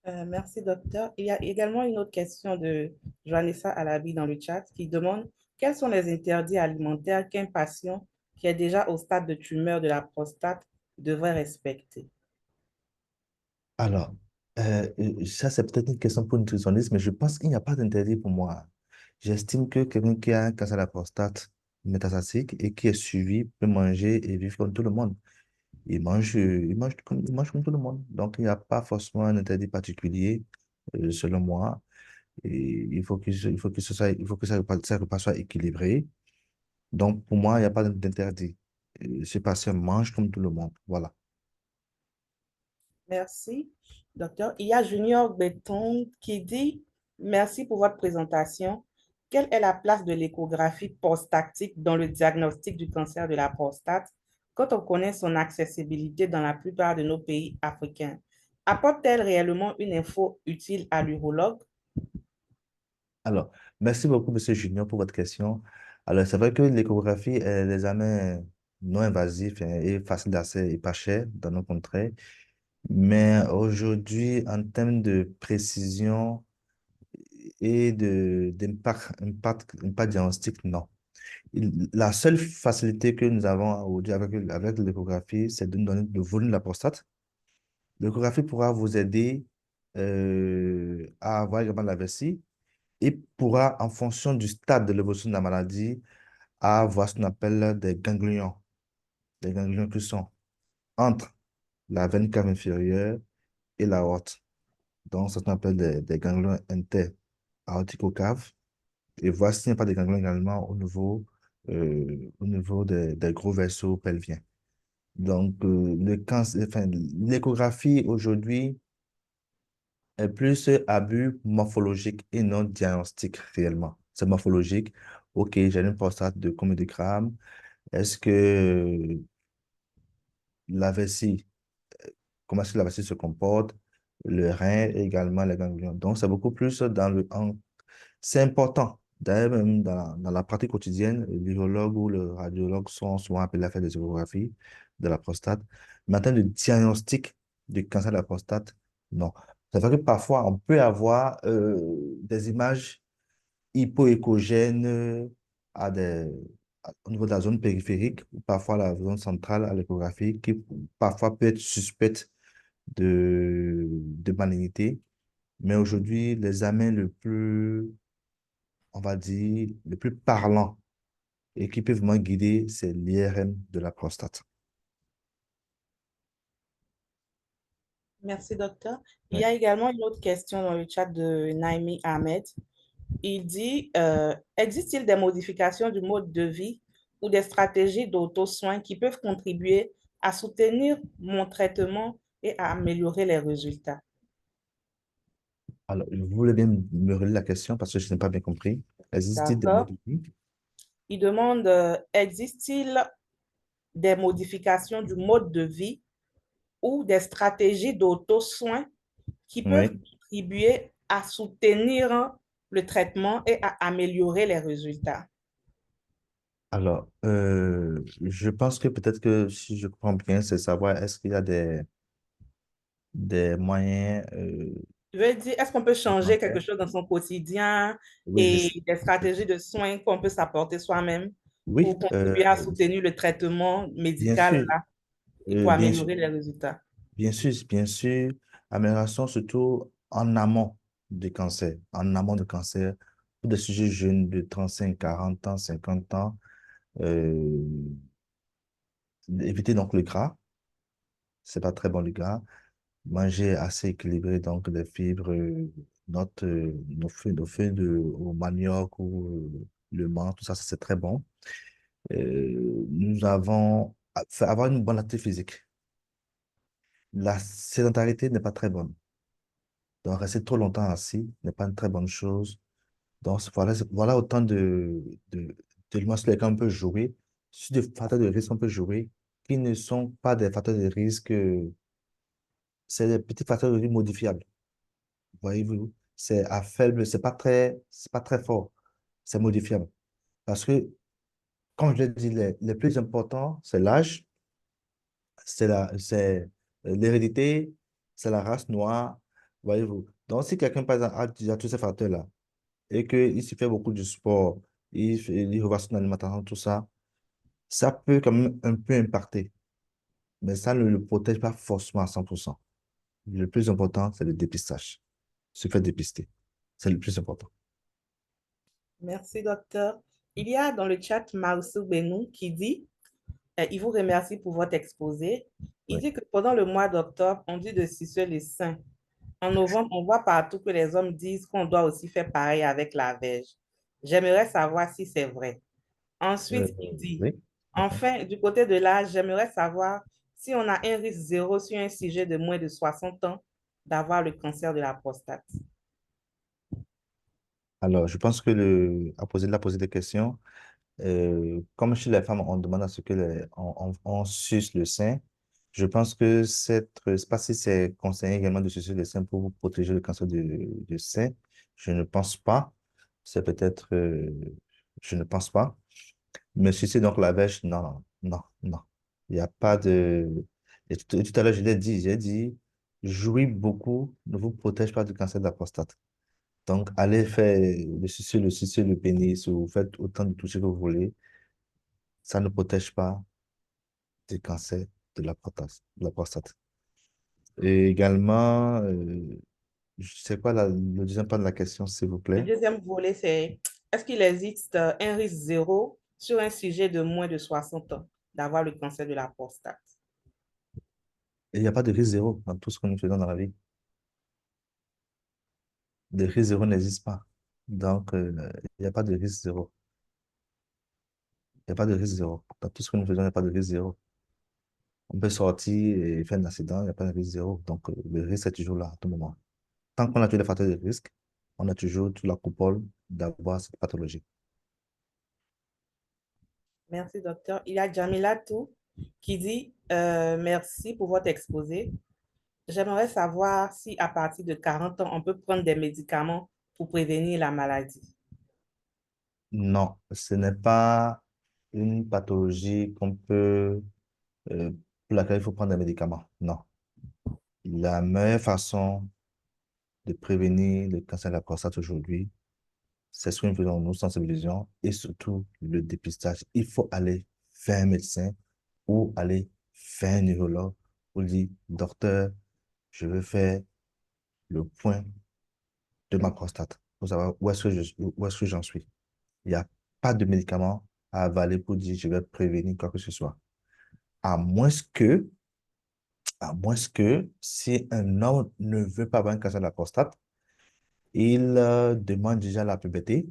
Speaker 1: Merci, docteur. Il y a également une autre question de Joannessa Alabi dans le chat qui demande quels sont les interdits alimentaires qu'un patient qui est déjà au stade de tumeur de la prostate devrait respecter.
Speaker 3: Alors, ça, c'est peut-être une question pour une nutritionniste, mais je pense qu'il n'y a pas d'interdit pour moi. J'estime que quelqu'un qui a un cancer de la prostate métastatique et qui est suivi peut manger et vivre comme tout le monde. Il mange comme tout le monde. Donc, il n'y a pas forcément un interdit particulier, selon moi. Et il faut que ça repas soit équilibré. Donc, pour moi, il n'y a pas d'interdit. Ce patient mange comme tout le monde. Voilà.
Speaker 1: Merci, docteur. Il y a Junior Béton qui dit merci pour votre présentation. Quelle est la place de l'échographie prostatique dans le diagnostic du cancer de la prostate quand on connaît son accessibilité dans la plupart de nos pays africains? Apporte-t-elle réellement une info utile à l'urologue?
Speaker 3: Alors, merci beaucoup, Monsieur Junior, pour votre question. Alors, c'est vrai que l'échographie est l'examen non invasif et facile d'accès et pas cher dans nos contrées. Mais aujourd'hui, en termes de précision et impact diagnostic, non. La seule facilité que nous avons aujourd'hui avec l'échographie, c'est de nous donner le volume de la prostate. L'échographie pourra vous aider à avoir également la vessie et pourra, en fonction du stade de l'évolution de la maladie, avoir ce qu'on appelle des ganglions. Des ganglions qui sont entre la veine cave inférieure et l'aorte. Donc, ça qu'on appelle des ganglions inter-aortico-cave. Et voici, il n'y a pas de ganglions également au niveau des gros vaisseaux pelviens. Donc, le cancer, enfin, l'échographie aujourd'hui est plus à but morphologique et non diagnostique réellement. C'est morphologique. OK, j'ai une prostate de combien de grammes? Est-ce que la vessie, comment est-ce que la vessie se comporte? Le rein et également les ganglions. Donc, c'est beaucoup plus dans c'est important. D'ailleurs, même dans la pratique quotidienne, l'urologue ou le radiologue sont souvent appelés à faire des échographies de la prostate. Mais en termes de diagnostic du cancer de la prostate, non. C'est vrai que parfois, on peut avoir des images hypoéchogènes à des, au niveau de la zone périphérique ou parfois la zone centrale à l'échographie qui parfois peut être suspecte de malignité. Mais aujourd'hui, l'examen le plus, on va dire, le plus parlant et qui peut vraiment guider, c'est l'IRM de la prostate.
Speaker 1: Merci, docteur. Il y
Speaker 3: Ouais.
Speaker 1: a également une autre question dans le chat de Naimi Ahmed. Il dit, existe-t-il des modifications du mode de vie ou des stratégies d'auto-soin qui peuvent contribuer à soutenir mon traitement et à améliorer les résultats?
Speaker 3: Alors, vous voulez bien me relayer la question parce que je n'ai pas bien compris. Existe-t-il des
Speaker 1: D'accord.
Speaker 3: modes de vie?
Speaker 1: Il demande, existe-t-il des modifications du mode de vie ou des stratégies d'auto-soin qui peuvent
Speaker 3: Oui.
Speaker 1: contribuer à soutenir le traitement et à améliorer les résultats?
Speaker 3: Alors, je pense que peut-être que si je comprends bien, c'est savoir est-ce qu'il y a des moyens
Speaker 1: Je veux dire, est-ce qu'on peut changer quelque
Speaker 3: supplémentaires.
Speaker 1: chose dans son quotidien
Speaker 3: Oui,
Speaker 1: et des stratégies de soins qu'on peut s'apporter soi-même
Speaker 3: oui,
Speaker 1: pour contribuer à soutenir le traitement
Speaker 3: bien
Speaker 1: médical
Speaker 3: sûr,
Speaker 1: là, et pour
Speaker 3: bien sûr,
Speaker 1: améliorer les résultats?
Speaker 3: bien sûr, amélioration surtout en amont du cancer, en amont du cancer, pour des sujets jeunes de 35, 40 ans, 50 ans, euh, éviter donc le gras, c'est pas très bon le gras, manger assez équilibré, donc les fibres, nos feuilles au manioc ou le menthe, tout ça, c'est très bon. Nous avons avoir une bonne activité physique. La sédentarité n'est pas très bonne. Donc, rester trop longtemps assis n'est pas une très bonne chose. Donc, voilà autant d'éléments sur lesquels on peut jouer, sur des facteurs de risque qu'on peut jouer, qui ne sont pas des facteurs de risque, c'est des petits facteurs de risque modifiables. Voyez-vous, c'est pas très fort. C'est modifiable. Parce que, comme je l'ai dit, les plus importants, c'est l'âge, c'est l'hérédité, c'est la race noire, voyez-vous. Donc, si quelqu'un, par exemple, a déjà tous ces facteurs-là et qu'il se fait beaucoup de sport, il revoit son alimentation, tout ça, ça peut quand même un peu impacter, mais ça ne le protège pas forcément à 100%. Le plus important, c'est le dépistage. Se faire dépister. C'est le plus important.
Speaker 1: Merci, docteur. Il y a dans le chat Marcel Benou qui dit, il vous remercie pour votre exposé. Il
Speaker 3: Oui.
Speaker 1: dit que pendant le mois d'octobre, on dit de sucer les seins. En novembre, on voit partout que les hommes disent qu'on doit aussi faire pareil avec la verge. J'aimerais savoir si c'est vrai.
Speaker 3: Euh,
Speaker 1: Ensuite, il dit,
Speaker 3: oui. Mhm.
Speaker 1: enfin, du côté de l'âge, j'aimerais savoir si on a un risque zéro sur un sujet de moins de 60 ans d'avoir le cancer de la prostate.
Speaker 3: Alors, je pense que il a posé des questions. Comme chez les femmes, on demande à ce que on suce le sein. Je pense que c'est pas si c'est conseillé également de sucer le sein pour vous protéger le cancer du sein. Je ne pense pas. C'est peut-être, je ne pense pas. Mais sucer donc la verge, non, non, non. Il n'y a pas de. Et tout à l'heure, j'ai dit, jouir beaucoup ne vous protège pas du cancer de la prostate. Donc, allez faire le sucer, le pénis, ou faites autant de toucher que vous voulez. Ça ne protège pas du cancer de la prostate. Et également, C'est quoi le deuxième part de la question, s'il vous
Speaker 1: Le
Speaker 3: plaît?
Speaker 1: deuxième volet, c'est est-ce qu'il existe un risque zéro sur un sujet de moins de 60 ans d'avoir le cancer de la prostate?
Speaker 3: Il n'y a pas de risque zéro dans tout ce que nous faisons dans la vie. Le risque zéro n'existe pas. Donc, il n'y a pas de risque zéro. Il n'y a pas de risque zéro. Dans tout ce que nous faisons, il n'y a pas de risque zéro. On peut sortir et faire un accident, il n'y a pas de risque zéro. Donc, le risque est toujours là à tout moment. Tant qu'on a tous les facteurs de risque, on a toujours toute la coupole d'avoir cette pathologie.
Speaker 1: Merci, docteur. Il y a Jamila Tou qui dit merci pour votre exposé. J'aimerais savoir si à partir de 40 ans, on peut prendre des médicaments pour prévenir la maladie.
Speaker 3: Non, ce n'est pas une pathologie pour laquelle il faut prendre des médicaments. Non. La meilleure façon de prévenir le cancer de la prostate aujourd'hui, c'est ce que nous faisons, nous sensibilisons et surtout le dépistage. Il faut aller faire un médecin ou aller faire un neurologue pour dire, docteur, je veux faire le point de ma prostate pour savoir où est-ce que j'en suis. Il n'y a pas de médicament à avaler pour dire, je vais prévenir quoi que ce soit. À moins que, à moins que si un homme ne veut pas avoir un cancer de la prostate, il demande déjà la puberté,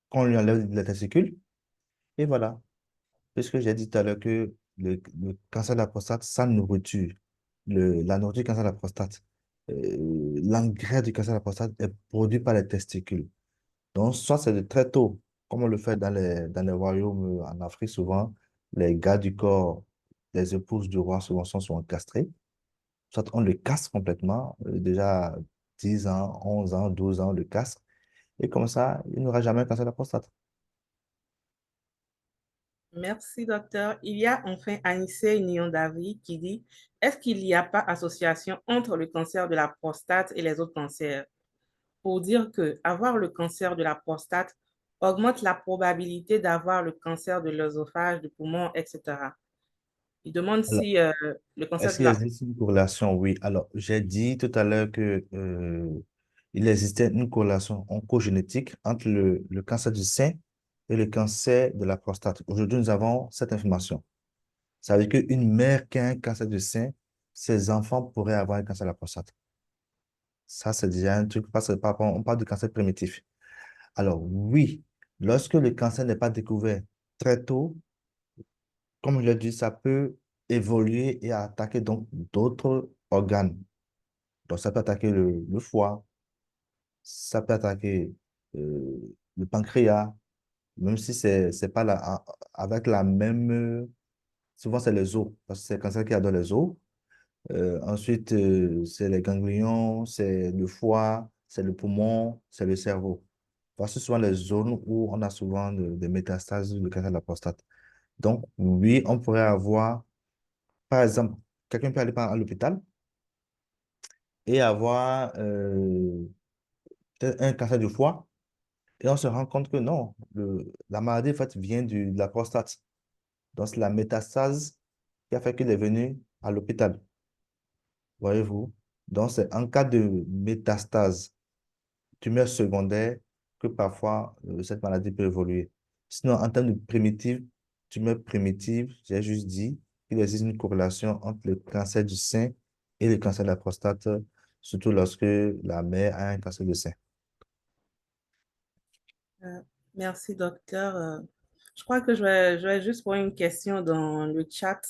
Speaker 3: qu'on lui enlève les testicules, et voilà. Puisque j'ai dit tout à l'heure que le cancer de la prostate, sa nourriture, la nourriture du cancer de la prostate, l'engrais du cancer de la prostate est produit par les testicules. Donc, soit c'est de très tôt, comme on le fait dans les royaumes en Afrique, souvent, les gars du corps, les épouses du roi sont souvent castrés. Soit on le casse complètement, déjà 10 ans, 11 ans, 12 ans, on le casse. Et comme ça, il n'aura jamais un cancer de la prostate.
Speaker 1: Merci, docteur. Il y a enfin Anissé Nyon-Davy qui dit, est-ce qu'il n'y a pas association entre le cancer de la prostate et les autres cancers? Pour dire que avoir le cancer de la prostate augmente la probabilité d'avoir le cancer de l'œsophage, du poumon, etc. Il demande
Speaker 3: Alors,
Speaker 1: si le cancer
Speaker 3: est-ce
Speaker 1: de
Speaker 3: qu'il
Speaker 1: la...
Speaker 3: existe une corrélation? Oui. Alors, j'ai dit tout à l'heure que il existait une corrélation oncogénétique entre le cancer du sein et le cancer de la prostate. Aujourd'hui, nous avons cette information. Ça veut dire qu'une mère qui a un cancer du sein, ses enfants pourraient avoir un cancer de la prostate. Ça, c'est déjà un truc, parce que on parle de cancer primitif. Alors, oui, lorsque le cancer n'est pas découvert très tôt, comme je l'ai dit, ça peut évoluer et attaquer donc d'autres organes. Donc, ça peut attaquer le foie, ça peut attaquer le pancréas, même si c'est pas avec la même. Souvent, c'est les os, parce que c'est le cancer qui a dans les os. Ensuite, c'est les ganglions, c'est le foie, c'est le poumon, c'est le cerveau. Voici souvent les zones où on a souvent des métastases du cancer de la prostate. Donc, oui, on pourrait avoir, par exemple, quelqu'un peut aller à l'hôpital et avoir peut-être un cancer du foie, et on se rend compte que non, la maladie en fait, vient de la prostate. Donc, c'est la métastase qui a fait qu'il est venu à l'hôpital. Voyez-vous? Donc, c'est en cas de métastase, tumeur secondaire, que parfois cette maladie peut évoluer. Sinon, en termes de primitive, tumeur primitive, j'ai juste dit qu'il existe une corrélation entre le cancer du sein et le cancer de la prostate, surtout lorsque la mère a un cancer du sein.
Speaker 1: Euh, merci, docteur. Je crois que je vais juste poser une question dans le chat,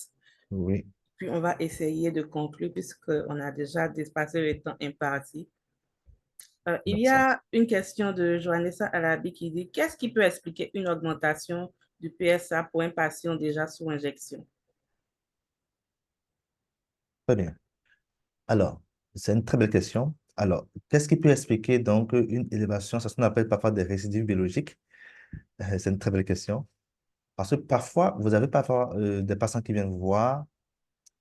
Speaker 3: Oui,
Speaker 1: puis on va essayer de conclure puisqu'on a déjà dépassé le temps imparti. Il y
Speaker 3: merci.
Speaker 1: a une question de Joannessa Alabi qui dit, qu'est-ce qui peut expliquer une augmentation du PSA pour un patient déjà sous injection?
Speaker 3: Très bien. Alors, c'est une très belle question. Alors, qu'est-ce qui peut expliquer donc une élévation, c'est ce qu'on appelle parfois des récidives biologiques? C'est une très belle question. Parce que parfois, vous avez parfois des patients qui viennent vous voir,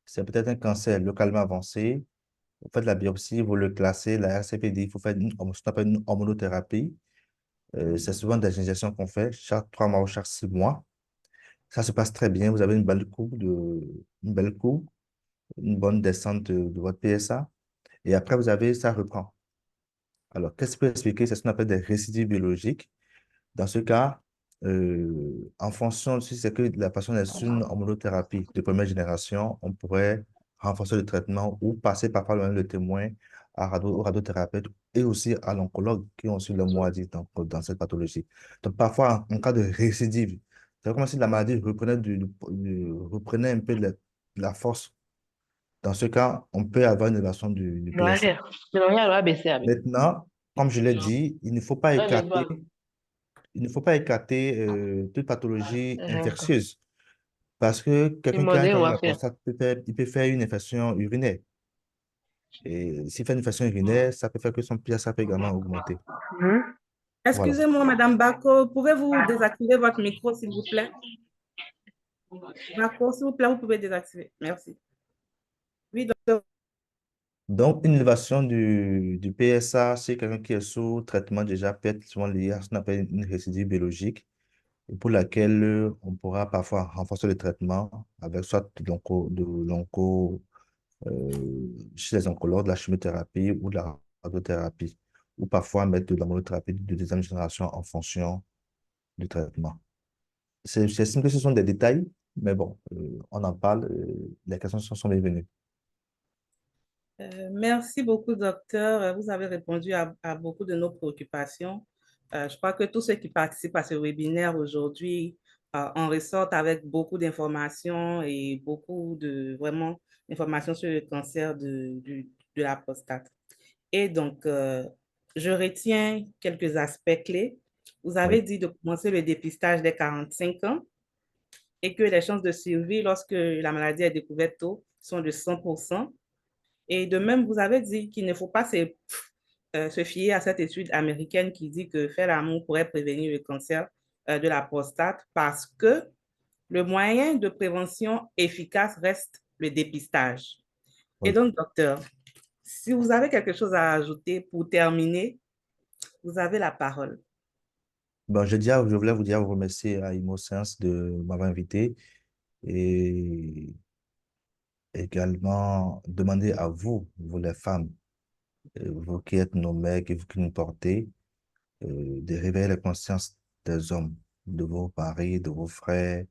Speaker 3: c'est peut-être un cancer localement avancé, vous faites la biopsie, vous le classez, la RCP dit qu'il faut faire ce qu'on appelle une hormonothérapie. C'est souvent des injections qu'on fait chaque 3 mois ou chaque 6 mois. Ça se passe très bien, vous avez une belle courbe, une bonne descente de votre PSA. Et après, ça reprend. Alors, qu'est-ce qui peut expliquer? C'est ce qu'on appelle des récidives biologiques. Dans ce cas, en fonction, si c'est que la personne est sur une hormonothérapie de première génération, on pourrait renforcer le traitement ou passer parfois le témoin au radiothérapeute et aussi à l'oncologue qui ont aussi le mot à dire dans cette pathologie. Donc, parfois, en cas de récidive, c'est comme si la maladie reprenait un peu la force. Dans ce cas, on peut avoir une élévation du PSA. Maintenant, comme je l'ai dit, il ne faut pas écarter toute pathologie infectieuse parce que quelqu'un qui a un cancer de la prostate il peut faire une infection urinaire. Et s'il fait une infection urinaire, ça peut faire que son PSA peut également augmenter. Voilà.
Speaker 1: Excusez-moi, Madame Bako, pouvez-vous désactiver votre micro, s'il vous plaît? Bako, s'il vous plaît, vous pouvez désactiver. Merci. Oui, docteur.
Speaker 3: Donc, une élévation du PSA chez quelqu'un qui est sous traitement déjà peut être souvent liée à ce qu'on appelle une récidive biologique et pour laquelle on pourra parfois renforcer le traitement avec soit chez les oncologues, de la chimiothérapie ou de la radiothérapie, ou parfois mettre de la monothérapie de deuxième génération en fonction du traitement. J'estime que ce sont des détails, mais bon, on en parle, les questions sont bienvenues.
Speaker 1: Merci beaucoup, docteur. Vous avez répondu à beaucoup de nos préoccupations. Je crois que tous ceux qui participent à ce webinaire aujourd'hui en ressortent avec beaucoup d'informations et beaucoup vraiment d'informations sur le cancer de la prostate. Et donc, je retiens quelques aspects clés. Vous avez
Speaker 3: Oui.
Speaker 1: dit de commencer le dépistage dès 45 ans et que les chances de survie lorsque la maladie est découverte tôt sont de 100%. Et de même, vous avez dit qu'il ne faut pas se fier à cette étude américaine qui dit que faire l'amour pourrait prévenir le cancer de la prostate parce que le moyen de prévention efficace reste le dépistage. Et
Speaker 3: Oui.
Speaker 1: donc, docteur, si vous avez quelque chose à ajouter pour terminer, vous avez la parole.
Speaker 3: Bon, je voulais vous remercier à ImoScience de m'avoir invité et également demander à vous, vous les femmes, vous qui êtes nos mères et vous qui nous portez, de réveiller la conscience des hommes, de vos maris, de vos frères,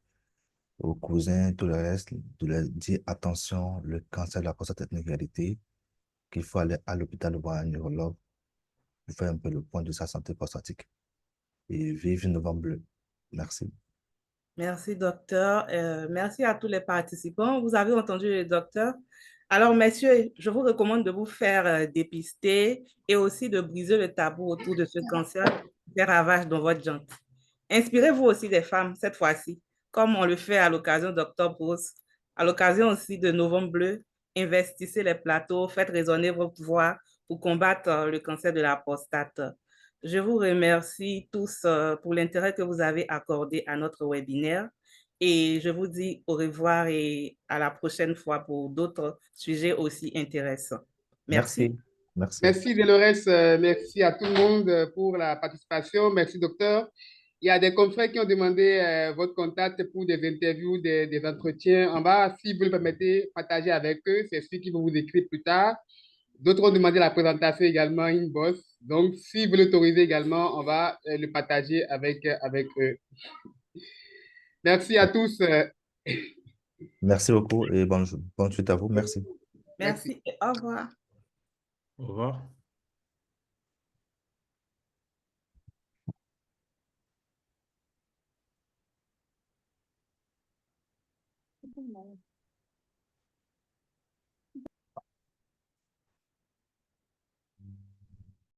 Speaker 3: vos cousins, tout le reste, de leur dire attention, le cancer de la prostate est une réalité, qu'il faut aller à l'hôpital voir un neurologue pour faire un peu le point de sa santé prostatique. Et vive Novembre Bleu. Merci.
Speaker 1: Merci, docteur. Merci à tous les participants. Vous avez entendu le docteur. Alors, messieurs, je vous recommande de vous faire dépister et aussi de briser le tabou autour de ce cancer qui fait ravage dans votre jante. Inspirez-vous aussi des femmes cette fois-ci, comme on le fait à l'occasion d'Octobre Rose, à l'occasion aussi de Novembre Bleu. Investissez les plateaux, faites résonner votre voix pour combattre le cancer de la prostate. Je vous remercie tous pour l'intérêt que vous avez accordé à notre webinaire et je vous dis au revoir et à la prochaine fois pour d'autres sujets aussi intéressants. Merci.
Speaker 3: Merci. Merci.
Speaker 2: Merci, Dolores. Merci à tout le monde pour la participation. Merci, docteur. Il y a des confrères qui ont demandé votre contact pour des interviews, des entretiens en bas. Si vous le permettez, partagez avec eux. C'est ceux qui vont vous écrire plus tard. D'autres ont demandé la présentation également in-boss. Donc, si vous l'autorisez également, on va le partager avec eux. Merci à tous.
Speaker 3: Merci beaucoup et bonne suite à vous. Merci.
Speaker 1: Merci et au revoir.
Speaker 5: Au revoir.